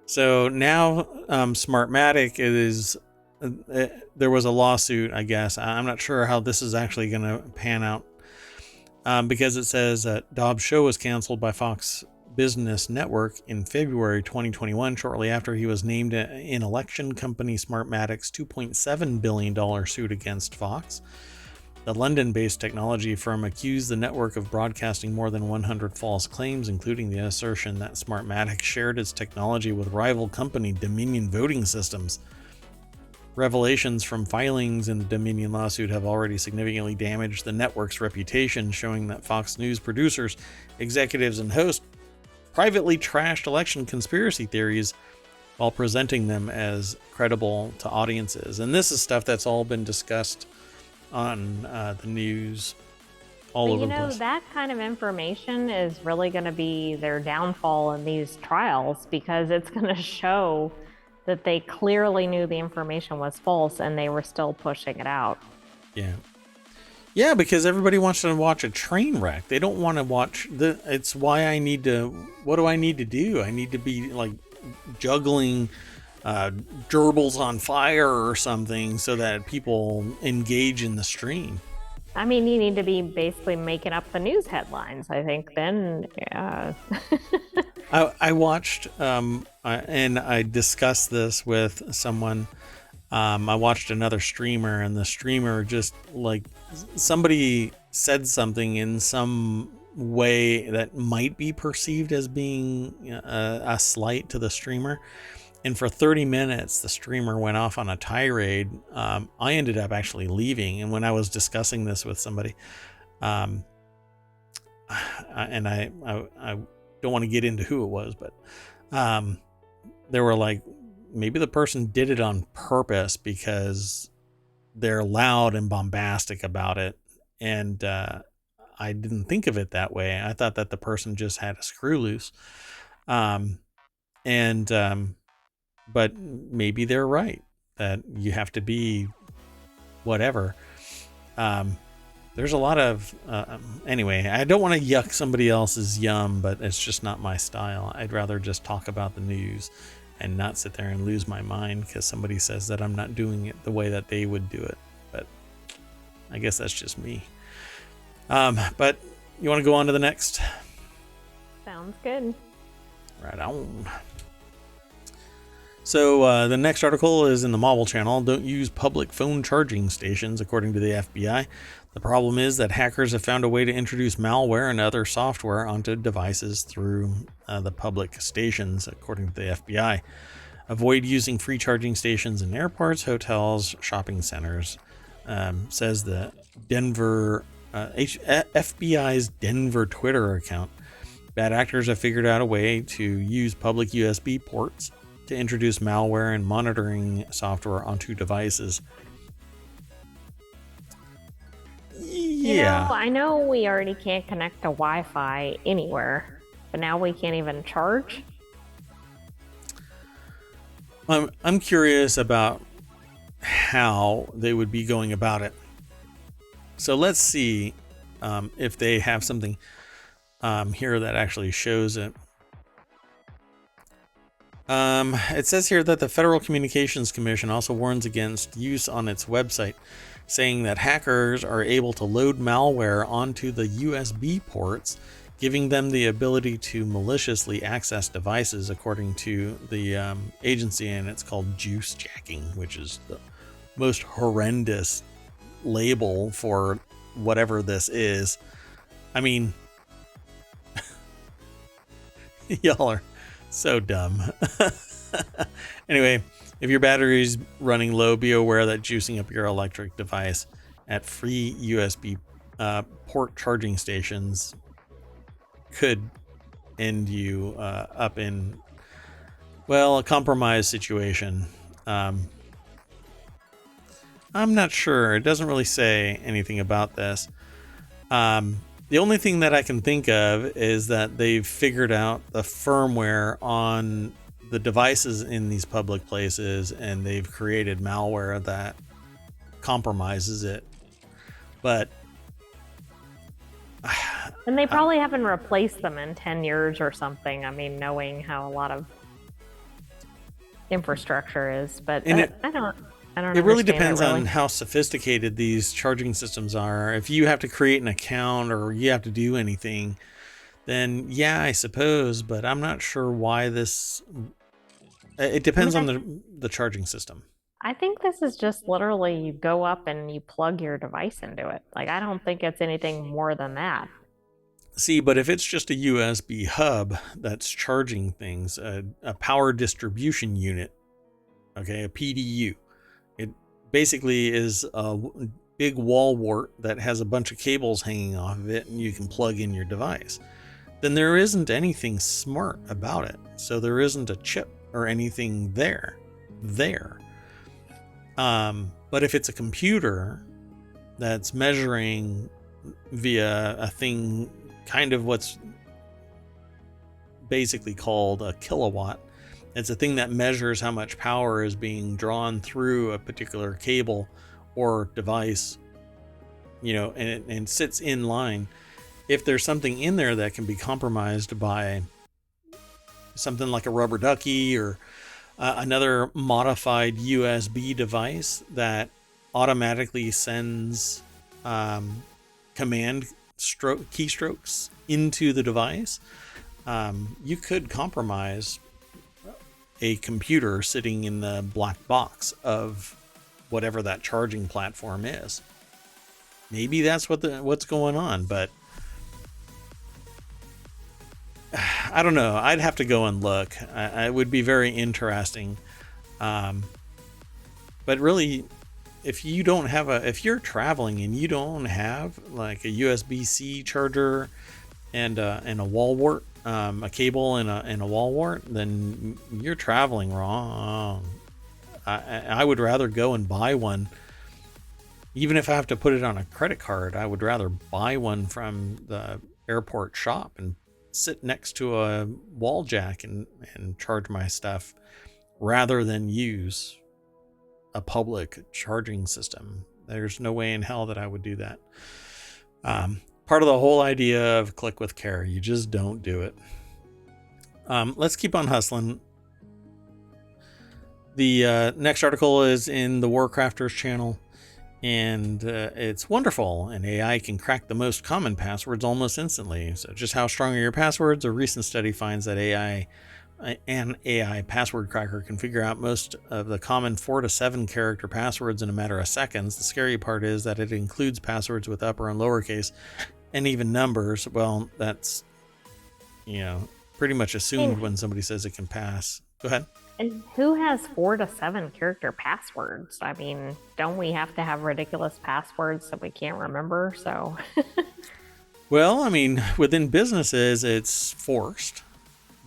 So now Smartmatic is... there was a lawsuit, I guess. I'm not sure how this is actually going to pan out. Because it says that Dobbs' show was canceled by Fox Business Network in February 2021, shortly after he was named in election company Smartmatic's $2.7 billion suit against Fox. The London-based technology firm accused the network of broadcasting more than 100 false claims, including the assertion that Smartmatic shared its technology with rival company Dominion Voting Systems. Revelations from filings in the Dominion lawsuit have already significantly damaged the network's reputation, showing that Fox News producers, executives, and hosts privately trashed election conspiracy theories while presenting them as credible to audiences. And this is stuff that's all been discussed on the news all over the place.
That kind of information is really going to be their downfall in these trials, because it's going to show that they clearly knew the information was false and they were still pushing it out.
Yeah, because everybody wants to watch a train wreck. They don't want to watch it's why I need to... What do I need to do? I need to be like juggling gerbils on fire or something so that people engage in the stream.
I mean, you need to be basically making up the news headlines, I think, then.
I watched, and I discussed this with someone. I watched another streamer, and the streamer just like... somebody said something in some way that might be perceived as being a slight to the streamer. And for 30 minutes, the streamer went off on a tirade. I ended up actually leaving. And when I was discussing this with somebody, and I don't want to get into who it was, but they were like, maybe the person did it on purpose because they're loud and bombastic about it. And I didn't think of it that way. I thought that the person just had a screw loose. But maybe they're right that you have to be whatever. There's a lot of... anyway, I don't want to yuck somebody else's yum, but it's just not my style. I'd rather just talk about the news and not sit there and lose my mind because somebody says that I'm not doing it the way that they would do it. But I guess that's just me. But you want to go on to the next?
Sounds good.
Right on. So the next article is in the Mobile Channel. Don't use public phone charging stations, according to the FBI. The problem is that hackers have found a way to introduce malware and other software onto devices through the public stations, according to the FBI. Avoid using free charging stations in airports, hotels, shopping centers, says the FBI's Denver Twitter account. Bad actors have figured out a way to use public USB ports to introduce malware and monitoring software onto devices. Yeah.
I know we already can't connect to Wi-Fi anywhere, but now we can't even charge.
I'm curious about how they would be going about it. So let's see if they have something here that actually shows it. It says here that the Federal Communications Commission also warns against use on its website, saying that hackers are able to load malware onto the USB ports, giving them the ability to maliciously access devices, according to the agency, and it's called juice jacking, which is the most horrendous label for whatever this is. I mean, y'all are so dumb. Anyway, if your battery's running low, be aware that juicing up your electric device at free USB port charging stations could end you up in, well, a compromised situation. I'm not sure. It doesn't really say anything about this. The only thing that I can think of is that they've figured out the firmware on the devices in these public places, and they've created malware that compromises it. But
And they probably haven't replaced them in 10 years or something. I mean, knowing how a lot of infrastructure is, but I don't
it really depends on how sophisticated these charging systems are. If you have to create an account or you have to do anything, then yeah, I suppose, but I'm not sure why this. It depends on the charging system.
I think this is just literally you go up and you plug your device into it. Like, I don't think it's anything more than that.
See, but if it's just a USB hub that's charging things, a power distribution unit, okay, a PDU, it basically is a big wall wart that has a bunch of cables hanging off of it and you can plug in your device. Then there isn't anything smart about it. So there isn't a chip or anything there. But if it's a computer that's measuring via a thing, kind of what's basically called a kilowatt, it's a thing that measures how much power is being drawn through a particular cable or device, and it sits in line. If there's something in there that can be compromised by something like a rubber ducky or another modified USB device that automatically sends command keystrokes into the device, you could compromise a computer sitting in the black box of whatever that charging platform is. Maybe that's what's going on, but I don't know. I'd have to go and look. It would be very interesting. But really, if you're traveling and you don't have like a USB-C charger and a wall wart, a cable and a wall wart, then you're traveling wrong. I would rather go and buy one. Even if I have to put it on a credit card, I would rather buy one from the airport shop and sit next to a wall jack and charge my stuff rather than use a public charging system. There's no way in hell that I would do that. Part of the whole idea of click with care, you just don't do it. Let's keep on hustling. The next article is in the Warcrafters channel, and it's wonderful. An AI can crack the most common passwords almost instantly. So just how strong are your passwords? A recent study finds that an AI password cracker can figure out most of the common 4 to 7 character passwords in a matter of seconds. The scary part is that it includes passwords with upper and lowercase and even numbers. Well, that's, pretty much assumed when somebody says it can pass. Go ahead.
And who has 4 to 7 character passwords? I mean, don't we have to have ridiculous passwords that we can't remember? So,
well, I mean, within businesses, it's forced,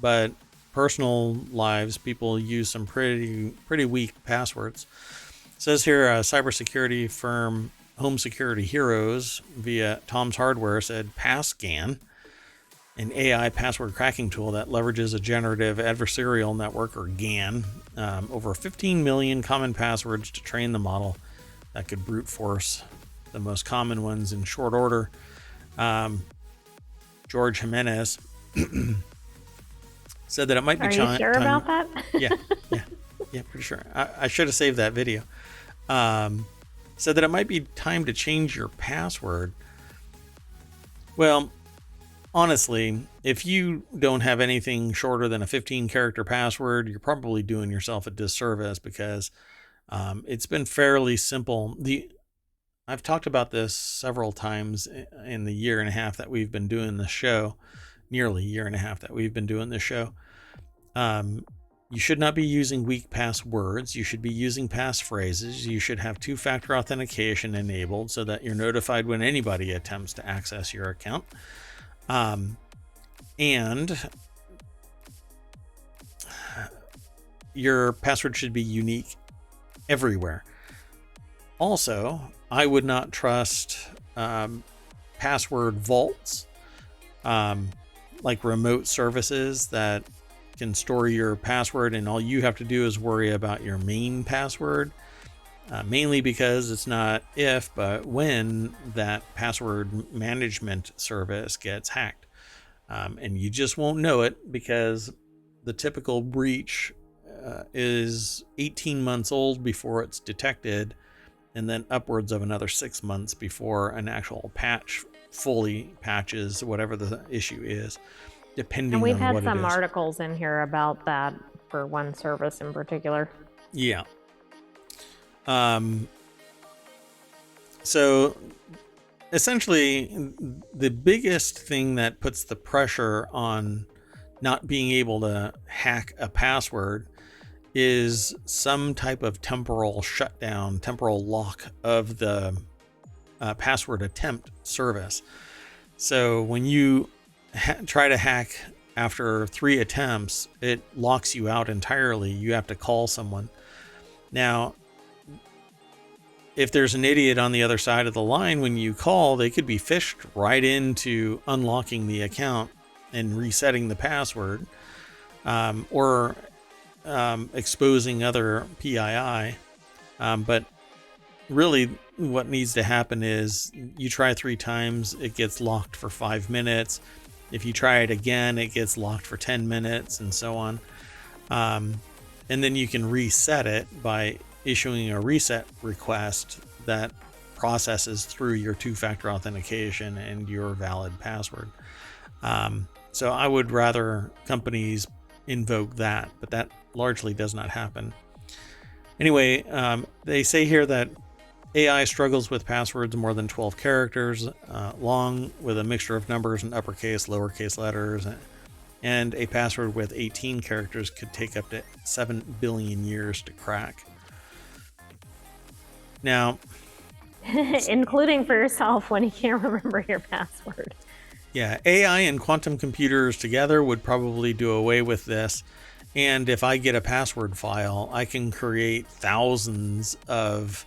but personal lives, people use some pretty weak passwords. It says here, cybersecurity firm Home Security Heroes via Tom's Hardware said Passcan, an AI password cracking tool that leverages a generative adversarial network, or GAN, over 15 million common passwords to train the model that could brute force the most common ones in short order. George Jimenez said that it might be
time. Are you sure about that?
Yeah, pretty sure. I should have saved that video. Said that it might be time to change your password. Well, honestly, if you don't have anything shorter than a 15 character password, you're probably doing yourself a disservice, because it's been fairly simple. I've talked about this several times in the year and a half that we've been doing this show, nearly year and a half that we've been doing this show. You should not be using weak passwords. You should be using passphrases. You should have two-factor authentication enabled so that you're notified when anybody attempts to access your account. And your password should be unique everywhere. Also, I would not trust password vaults, like remote services that can store your password, and all you have to do is worry about your main password, mainly because it's not if, but when that password management service gets hacked. And you just won't know it because the typical breach is 18 months old before it's detected, and then upwards of another 6 months before an actual patch fully patches whatever the issue is, depending on what it is.
And we've had some articles in here about that for one service in particular.
Yeah. So essentially, the biggest thing that puts the pressure on not being able to hack a password is some type of temporal shutdown, temporal lock of the password attempt service. So when you try to hack after 3 attempts, it locks you out entirely. You have to call someone. Now, if there's an idiot on the other side of the line when you call, they could be fished right into unlocking the account and resetting the password, or exposing other PII. But really what needs to happen is you try 3 times, it gets locked for 5 minutes. If you try it again, it gets locked for 10 minutes and so on. And then you can reset it by issuing a reset request that processes through your two-factor authentication and your valid password. So I would rather companies invoke that, but that largely does not happen. Anyway, they say here that AI struggles with passwords more than 12 characters long, with a mixture of numbers and uppercase, lowercase letters, and a password with 18 characters could take up to 7 billion years to crack. Now,
including for yourself when you can't remember your password.
Yeah, AI and quantum computers together would probably do away with this. And if I get a password file, I can create thousands of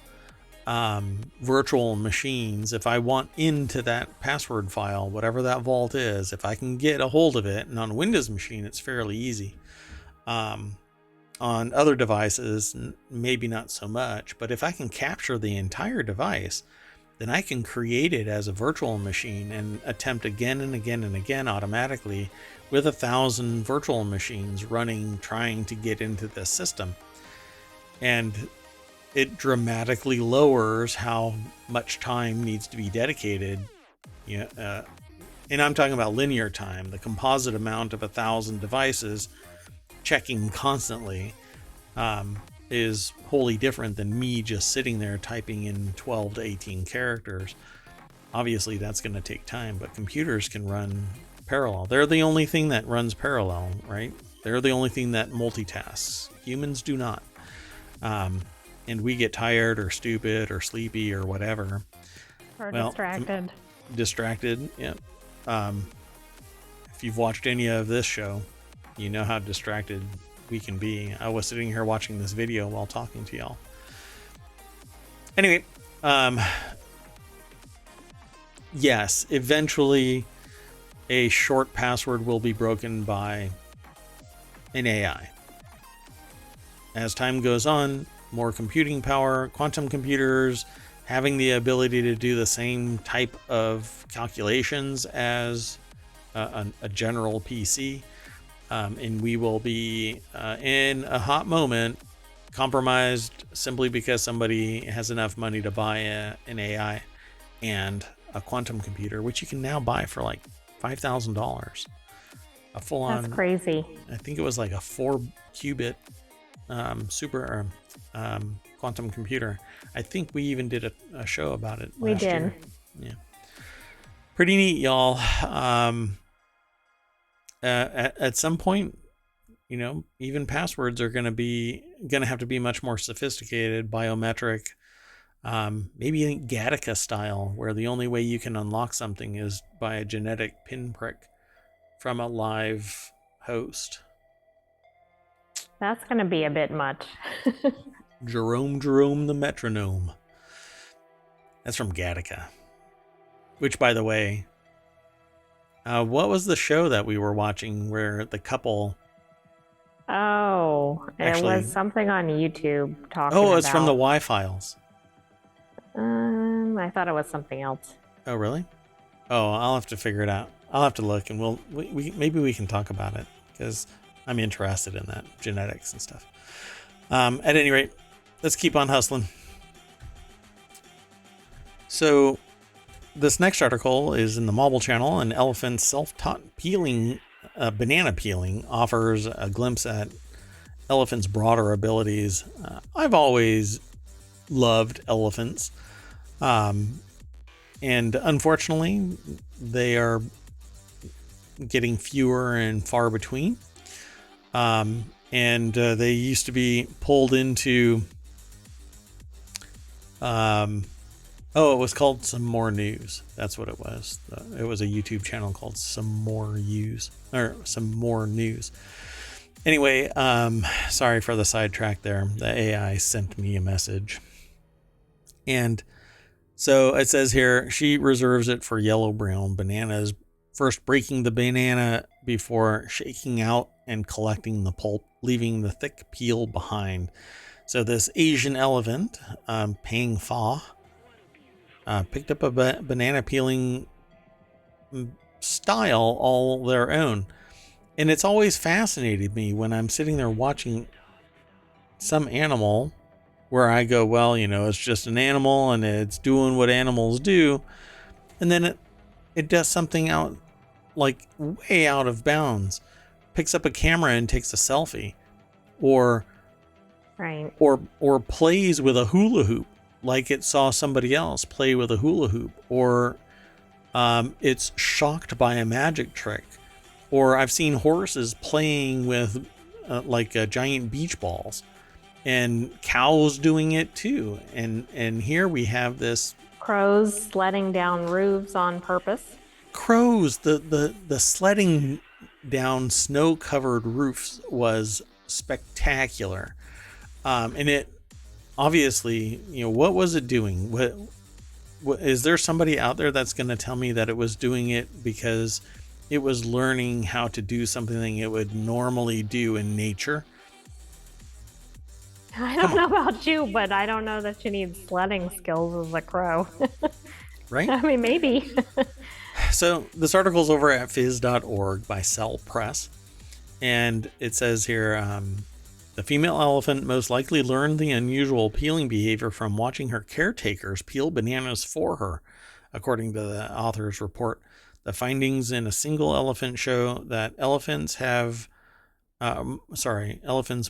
virtual machines. If I want into that password file, whatever that vault is, if I can get a hold of it, and on a Windows machine, it's fairly easy. On other devices, maybe not so much, but if I can capture the entire device, then I can create it as a virtual machine and attempt again and again and again automatically with 1,000 virtual machines running, trying to get into the system. And it dramatically lowers how much time needs to be dedicated. And I'm talking about linear time, the composite amount of 1,000 devices checking constantly is wholly different than me just sitting there typing in 12 to 18 characters. Obviously that's going to take time, but computers can run parallel. They're the only thing that runs parallel, right? They're the only thing that multitasks. Humans do not. And we get tired or stupid or sleepy or whatever.
Or distracted.
Distracted, yeah. If you've watched any of this show, you know how distracted we can be. I was sitting here watching this video while talking to y'all. Anyway, yes, eventually a short password will be broken by an AI. As time goes on, more computing power, quantum computers having the ability to do the same type of calculations as a general PC. And we will be in a hot moment compromised simply because somebody has enough money to buy an AI and a quantum computer, which you can now buy for like $5,000. A full-on.
That's crazy.
I think it was like a 4-qubit super quantum computer. I think we even did a show about it.
We did.
Year. Yeah. Pretty neat, y'all. At some point, even passwords are going to have to be much more sophisticated, biometric, maybe Gattaca style, where the only way you can unlock something is by a genetic pinprick from a live host.
That's going to be a bit much.
Jerome the metronome. That's from Gattaca. Which, by the way, what was the show that we were watching where the couple...
Oh, it was something on YouTube talking about...
Oh, it's from the Y-Files.
I thought it was something else.
Oh, really? Oh, I'll have to figure it out. I'll have to look, and maybe we can talk about it, because I'm interested in that, genetics and stuff. At any rate, let's keep on hustling. So, this next article is in the Mobile Channel. An elephant's self-taught banana peeling offers a glimpse at elephants' broader abilities. I've always loved elephants. And unfortunately, they are getting fewer and far between. And they used to be pulled into... it was called Some More News. That's what it was. It was a YouTube channel called Some More News. Anyway, sorry for the sidetrack there. The AI sent me a message. And so it says here, she reserves it for yellow-brown bananas, first breaking the banana before shaking out and collecting the pulp, leaving the thick peel behind. So this Asian elephant, Pang Fa, picked up a banana peeling style all their own. And it's always fascinated me when I'm sitting there watching some animal where I go, well, it's just an animal and it's doing what animals do. And then it does something out, like way out of bounds, picks up a camera and takes a selfie, or plays with a hula hoop like it saw somebody else play with a hula hoop, or it's shocked by a magic trick, or I've seen horses playing with giant beach balls, and cows doing it too. And here we have this
crows sledding down roofs on purpose.
Crows, the sledding down snow-covered roofs was spectacular. And it obviously, what was it doing? What is there somebody out there that's going to tell me that it was doing it because it was learning how to do something it would normally do in nature?
I don't know about you, but I don't know that you need sledding skills as a crow.
Right?
I mean, maybe.
So this article's over at phys.org by Cell Press. And it says here, the female elephant most likely learned the unusual peeling behavior from watching her caretakers peel bananas for her, according to the author's report. The findings in a single elephant show that elephants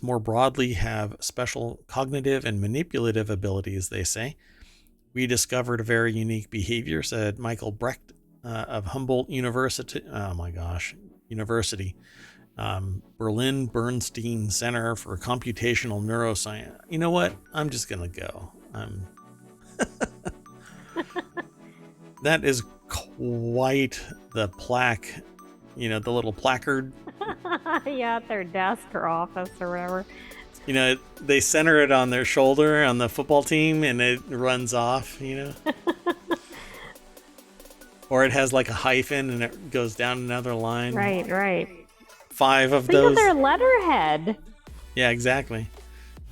more broadly have special cognitive and manipulative abilities, they say. We discovered a very unique behavior, said Michael Brecht of Humboldt University. Berlin Bernstein Center for Computational Neuroscience. You know what? I'm just going to go. That is quite the plaque, the little placard.
Yeah, at their desk or office or whatever.
They center it on their shoulder on the football team and it runs off, Or it has like a hyphen and it goes down another line.
Right.
5 of
Think
those.
of their letterhead.
Yeah, exactly.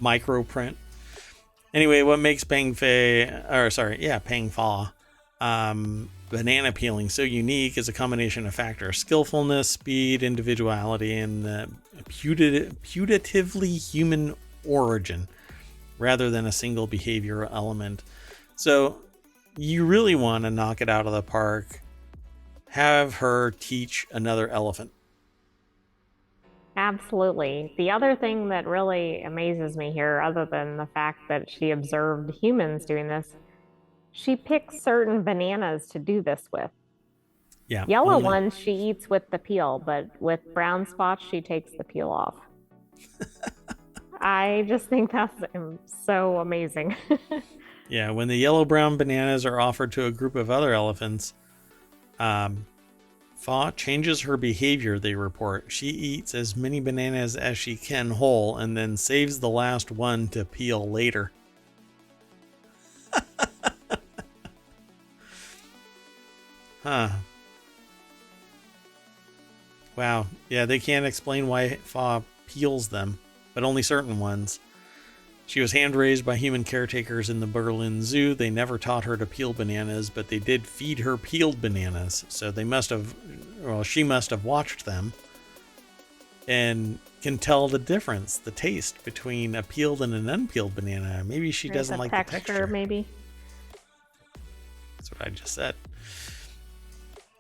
Microprint. Anyway, what makes Pang Fa banana peeling so unique is a combination of factors: skillfulness, speed, individuality, and putatively human origin, rather than a single behavioral element. So you really want to knock it out of the park. Have her teach another elephant.
Absolutely. The other thing that really amazes me here, other than the fact that she observed humans doing this, she picks certain bananas to do this with.
Yeah.
Yellow ones she eats with the peel, but with brown spots, she takes the peel off. I just think that's so amazing.
Yeah, when the yellow-brown bananas are offered to a group of other elephants, Fa changes her behavior, they report. She eats as many bananas as she can whole and then saves the last one to peel later. Huh. Wow. Yeah, they can't explain why Fa peels them, but only certain ones. She was hand-raised by human caretakers in the Berlin Zoo. They never taught her to peel bananas, but they did feed her peeled bananas. So they must have, well, she must have watched them and can tell the difference, the taste between a peeled and an unpeeled banana. Maybe she doesn't like the texture.
Maybe.
That's what I just said.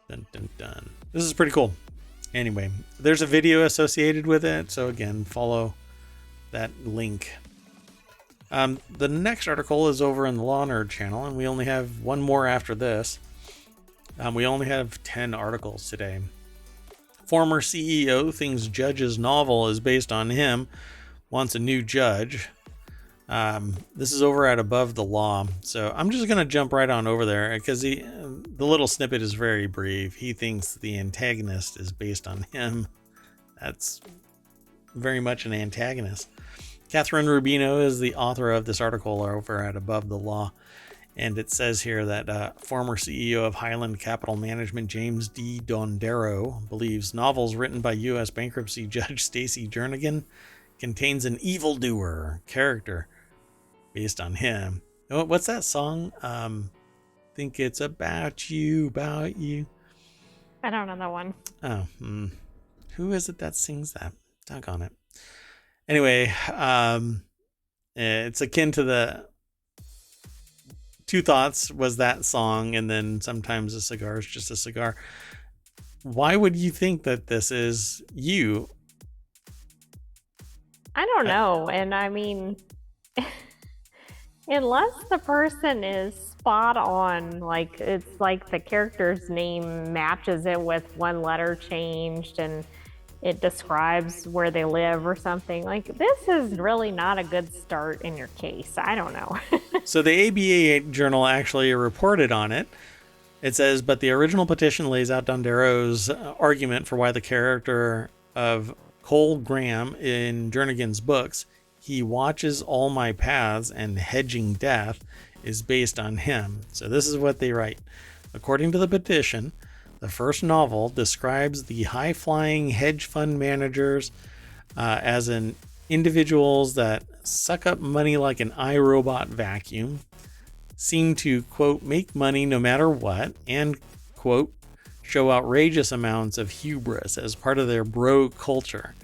Dun, dun, dun. This is pretty cool. Anyway, there's a video associated with it. So again, follow that link. The next article is over in the Law Nerd channel, and we only have one more after this. We only have 10 articles today. Former CEO thinks judge's novel is based on him, wants a new judge. This is over at Above the Law, so I'm just going to jump right on over there because the little snippet is very brief. He thinks the antagonist is based on him. That's very much an antagonist. Catherine Rubino is the author of this article over at Above the Law, and it says here that former CEO of Highland Capital Management, James D. Dondero, believes novels written by U.S. bankruptcy judge Stacey Jernigan contains an evildoer character based on him. Oh, what's that song? Think it's about you.
I don't know that one.
Oh, who is it that sings that? Doggone it. Anyway, it's akin to the Two Thoughts was that song, and then sometimes a cigar is just a cigar. Why would you think that this is you?
I don't know. And I mean, unless the person is spot on, like it's like the character's name matches it with one letter changed and it describes where they live or something. Like, this is really not a good start in your case. I don't know.
So the ABA Journal actually reported on it. It says, but the original petition lays out Dondero's argument for why the character of Cole Graham in Jernigan's books, He Watches All My Paths and Hedging Death, is based on him. So this is what they write. According to the petition, the first novel describes the high-flying hedge fund managers as an individuals that suck up money like an iRobot vacuum, seem to, quote, make money no matter what, and, quote, show outrageous amounts of hubris as part of their bro culture.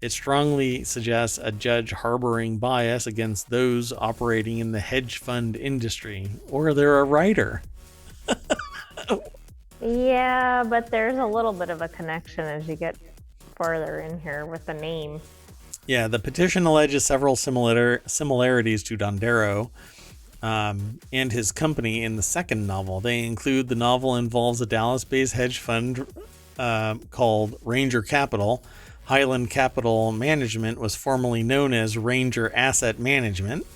It strongly suggests a judge harboring bias against those operating in the hedge fund industry, or they're a writer.
Yeah, but there's a little bit of a connection as you get farther in here with the name.
Yeah, the petition alleges several similarities to Dondero and his company in the second novel. They include the novel involves a Dallas-based hedge fund called Ranger Capital. Highland Capital Management was formerly known as Ranger Asset Management.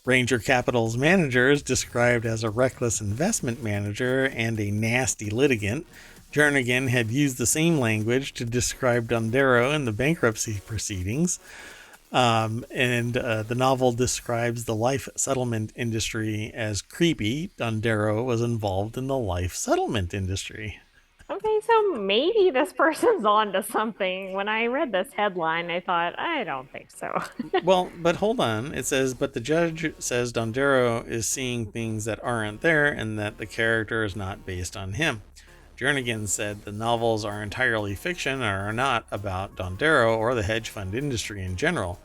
Ranger Capital's manager is described as a reckless investment manager and a nasty litigant. Jernigan had used the same language to describe Dondero in the bankruptcy proceedings. The novel describes the life settlement industry as creepy. Dondero was involved in the life settlement industry.
Okay, so maybe this person's on to something. When I read this headline, I thought, I don't think so.
Well, but hold on. It says, but the judge says Dondero is seeing things that aren't there and that the character is not based on him. Jernigan said the novels are entirely fiction and are not about Dondero or the hedge fund industry in general.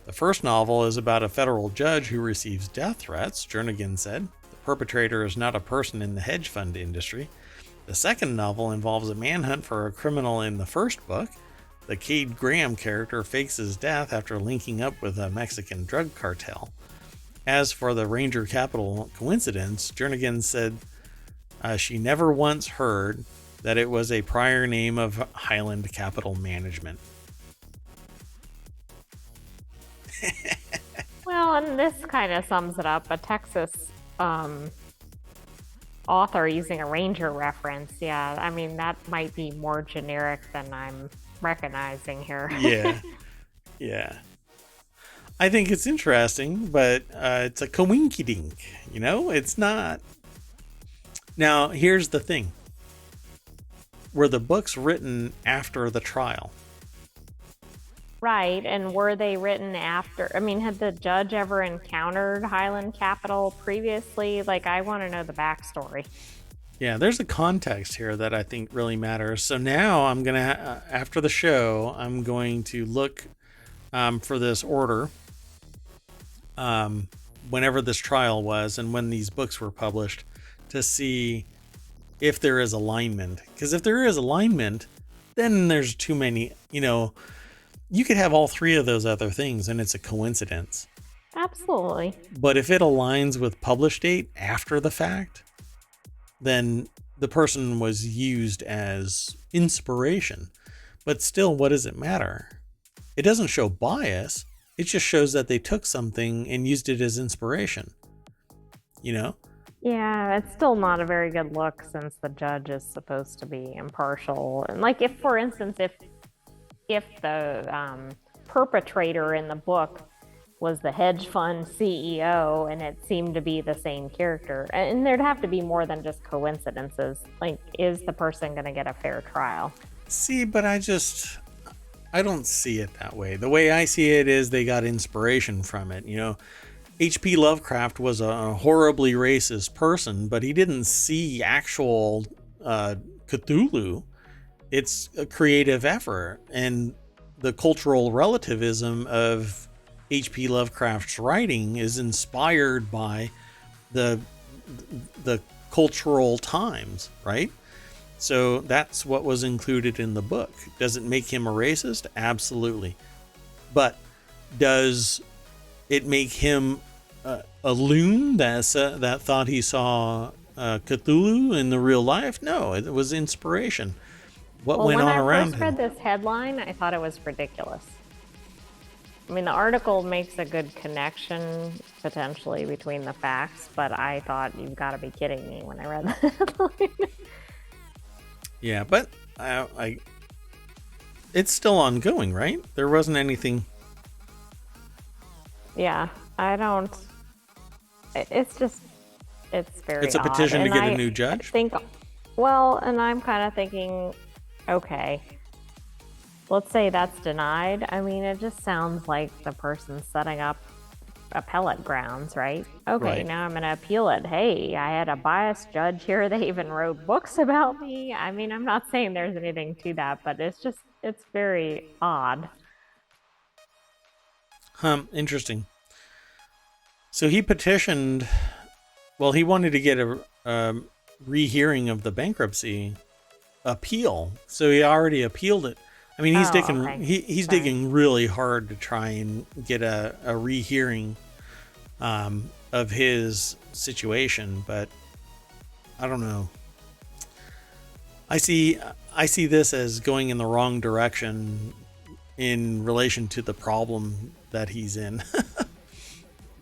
The first novel is about a federal judge who receives death threats, Jernigan said. The perpetrator is not a person in the hedge fund industry. The second novel involves a manhunt for a criminal in the first book. The Cade Graham character fakes his death after linking up with a Mexican drug cartel. As for the Ranger Capital coincidence, Jernigan said she never once heard that it was a prior name of Highland Capital Management.
Well, and this kind of sums it up. A Texas um, author using a ranger reference. Yeah, I mean, that might be more generic than I'm recognizing here.
Yeah, yeah. I think it's interesting, but it's a coinky dink. It's not. Now, here's the thing: were the books written after the trial?
Right, and were they written after? I mean, had the judge ever encountered Highland Capital previously? Like, I want to know the backstory.
Yeah, there's a context here that I think really matters. So now I'm going to, after the show, I'm going to look for this order, whenever this trial was and when these books were published, to see if there is alignment. Because if there is alignment, then there's too many, you could have all three of those other things and it's a coincidence.
Absolutely.
But if it aligns with publish date after the fact, then the person was used as inspiration. But still, what does it matter? It doesn't show bias. It just shows that they took something and used it as inspiration.
Yeah, it's still not a very good look since the judge is supposed to be impartial. And like, if, for instance, if the perpetrator in the book was the hedge fund CEO and it seemed to be the same character, and there'd have to be more than just coincidences. Like, is the person going to get a fair trial?
See, but I don't see it that way. The way I see it is they got inspiration from it. H.P. Lovecraft was a horribly racist person, but he didn't see actual Cthulhu. It's a creative effort, and the cultural relativism of H.P. Lovecraft's writing is inspired by the cultural times, right? So that's what was included in the book. Does it make him a racist? Absolutely. But does it make him a loon that thought he saw Cthulhu in the real life? No, it was inspiration. What went on around him?
When I first read this headline, I thought it was ridiculous. I mean, the article makes a good connection potentially between the facts, but I thought, you've got to be kidding me when I read the headline.
Yeah, but it's still ongoing, right? There wasn't anything.
Yeah, I don't. It's very.
It's a petition to get a new judge.
And I'm kind of thinking, okay, let's say that's denied. I mean, it just sounds like the person's setting up appellate grounds, right? Okay,
Right.
Now I'm going to appeal it. Hey, I had a biased judge here. They even wrote books about me. I mean, I'm not saying there's anything to that, but it's very odd.
Interesting. So he petitioned. Well, he wanted to get a rehearing of the bankruptcy appeal. So he already appealed it. I mean, he's digging really hard to try and get a rehearing of his situation, but I don't know. I see this as going in the wrong direction in relation to the problem that he's in.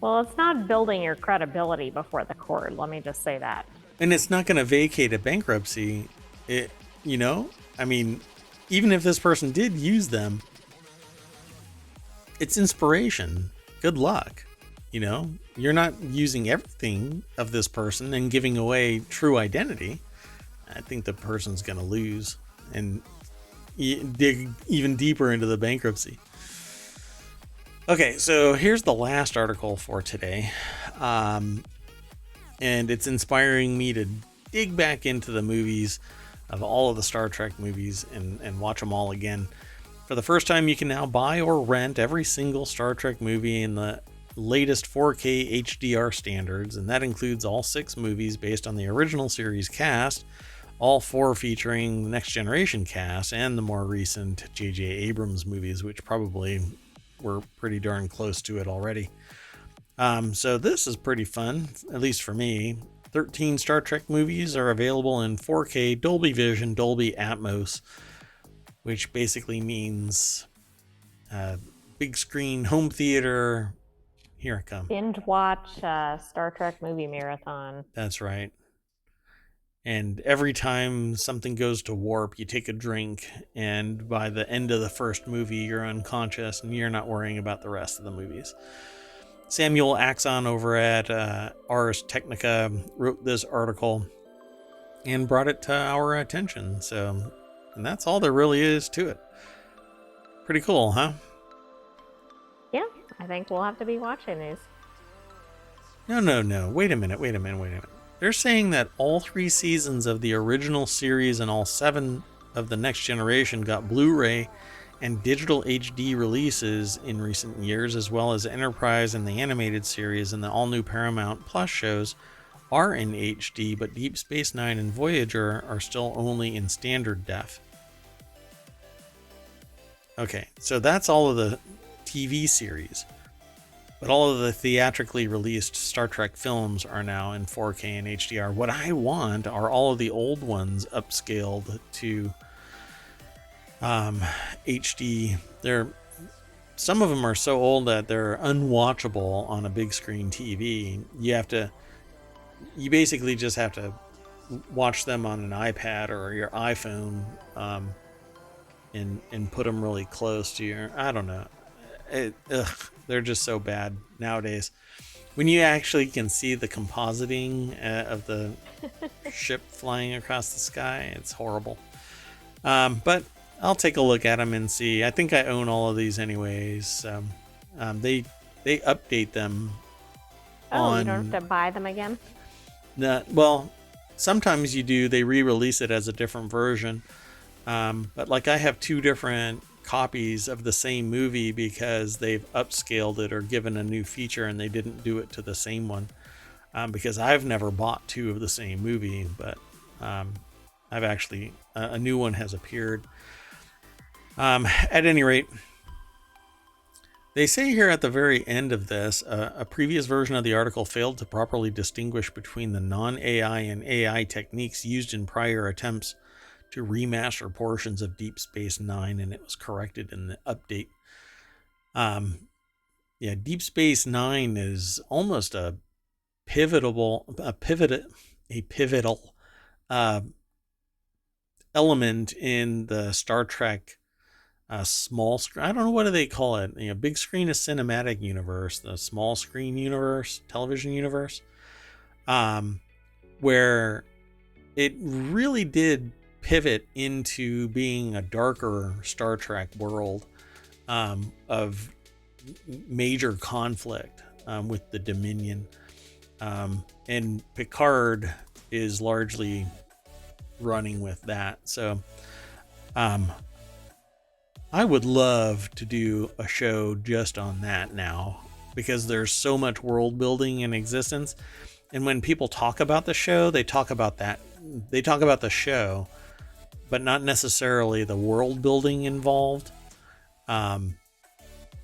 Well, it's not building your credibility before the court. Let me just say that.
And it's not going to vacate a bankruptcy. I mean, even if this person did use them, it's inspiration. Good luck. You're not using everything of this person and giving away true identity. I think the person's going to lose and dig even deeper into the bankruptcy. Okay, so here's the last article for today. And it's inspiring me to dig back into the movies of all of the Star Trek movies and watch them all again. For the first time, you can now buy or rent every single Star Trek movie in the latest 4K HDR standards, and that includes all 6 movies based on the original series cast, all 4 featuring the Next Generation cast, and the more recent J.J. Abrams movies, which probably were pretty darn close to it already. So this is pretty fun, at least for me. 13 Star Trek movies are available in 4K Dolby Vision, Dolby Atmos, which basically means big screen home theater. Here I come.
Binge watch Star Trek movie marathon.
That's right. And every time something goes to warp, you take a drink, and by the end of the first movie, you're unconscious and you're not worrying about the rest of the movies. Samuel Axon over at Ars Technica wrote this article and brought it to our attention. So, and that's all there really is to it. Pretty cool, huh?
Yeah, I think we'll have to be watching these.
No. Wait a minute. They're saying that all 3 seasons of the original series and all 7 of the next generation got Blu-ray and digital HD releases in recent years, as well as Enterprise and the animated series and the all-new Paramount Plus shows are in HD, but Deep Space Nine and Voyager are still only in standard def. Okay, so that's all of the TV series. But all of the theatrically released Star Trek films are now in 4K and HDR. What I want are all of the old ones upscaled to HD. Some of them are so old that they're unwatchable on a big screen TV. You basically just have to watch them on an iPad or your iPhone, and put them really close to your, I don't know. They're just so bad nowadays. When you actually can see the compositing of the ship flying across the sky, it's horrible. But I'll take a look at them and see. I think I own all of these anyways. They update them.
You don't have to buy them again?
Well, sometimes you do. They re-release it as a different version. But like I have 2 different copies of the same movie because they've upscaled it or given a new feature and they didn't do it to the same one. Because I've never bought 2 of the same movie, but I've actually, a new one has appeared. At any rate, they say here at the very end of this, a previous version of the article failed to properly distinguish between the non-AI and AI techniques used in prior attempts to remaster portions of Deep Space Nine, and it was corrected in the update. Deep Space Nine is almost a pivotal element in the Star Trek small screen. I don't know, what do they call it? Big screen is cinematic universe, the small screen universe, television universe, where it really did pivot into being a darker Star Trek world of major conflict with the Dominion, and Picard is largely running with that. So I would love to do a show just on that now, because there's so much world building in existence. And when people talk about the show, they talk about the show, but not necessarily the world building involved,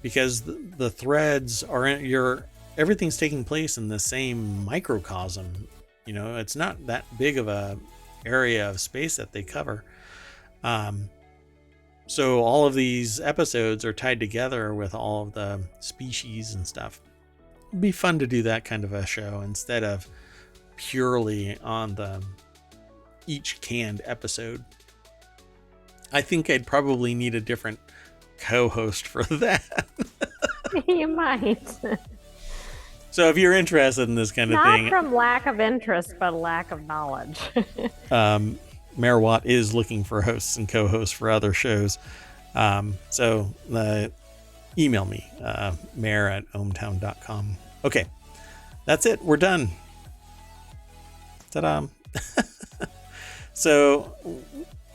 because the threads are everything's taking place in the same microcosm. It's not that big of a area of space that they cover. So all of these episodes are tied together with all of the species and stuff. It'd be fun to do that kind of a show instead of purely on each canned episode. I think I'd probably need a different co-host for that.
You might.
So if you're interested in this kind of thing...
Not from lack of interest, but lack of knowledge.
Mayor Watt is looking for hosts and co-hosts for other shows. So email me, mayor@ohmTown.com. Okay, that's it. We're done. Ta-da. So,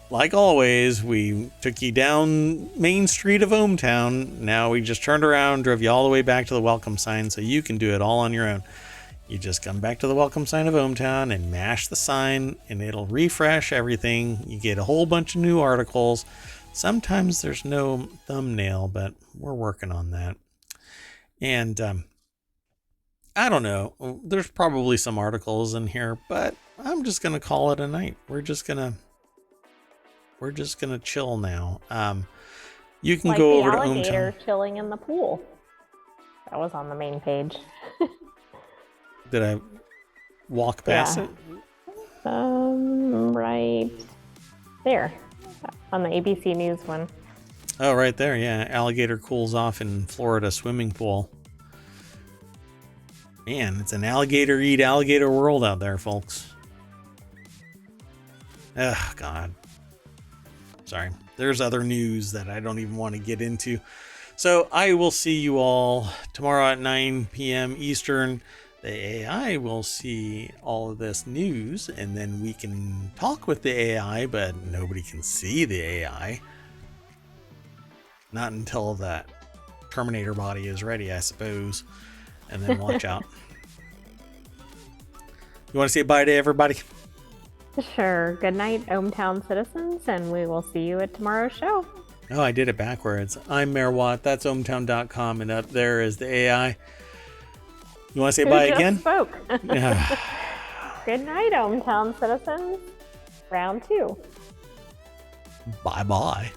like always, we took you down Main Street of ohmTown. Now we just turned around, drove you all the way back to the welcome sign, so you can do it all on your own. You just come back to the welcome sign of ohmTown and mash the sign, and it'll refresh everything. You get a whole bunch of new articles. Sometimes there's no thumbnail, but we're working on that. And I don't know. There's probably some articles in here, but I'm just gonna call it a night. We're just gonna chill now. You can
Like
go
the
over to
alligator
ohmTown.
chilling in the pool. That was on the main page.
Did I walk past
Yeah.
it?
Right there on the ABC News one.
Oh, right there. Yeah, alligator cools off in Florida swimming pool. Man, it's an alligator eat alligator world out there, folks. Ugh, God. Sorry. There's other news that I don't even want to get into. So I will see you all tomorrow at 9 p.m. Eastern. The AI will see all of this news, and then we can talk with the AI, but nobody can see the AI. Not until that Terminator body is ready, I suppose. And then watch out. You want to say bye to everybody?
Sure. Good night, ohmTown citizens, and we will see you at tomorrow's show.
Oh, I did it backwards. I'm Mayor Watt. That's ohmTown.com, and up there is the AI. You want to say
Who
bye
just
again?
spoke? Good night, ohmTown citizens. Round 2.
Bye-bye.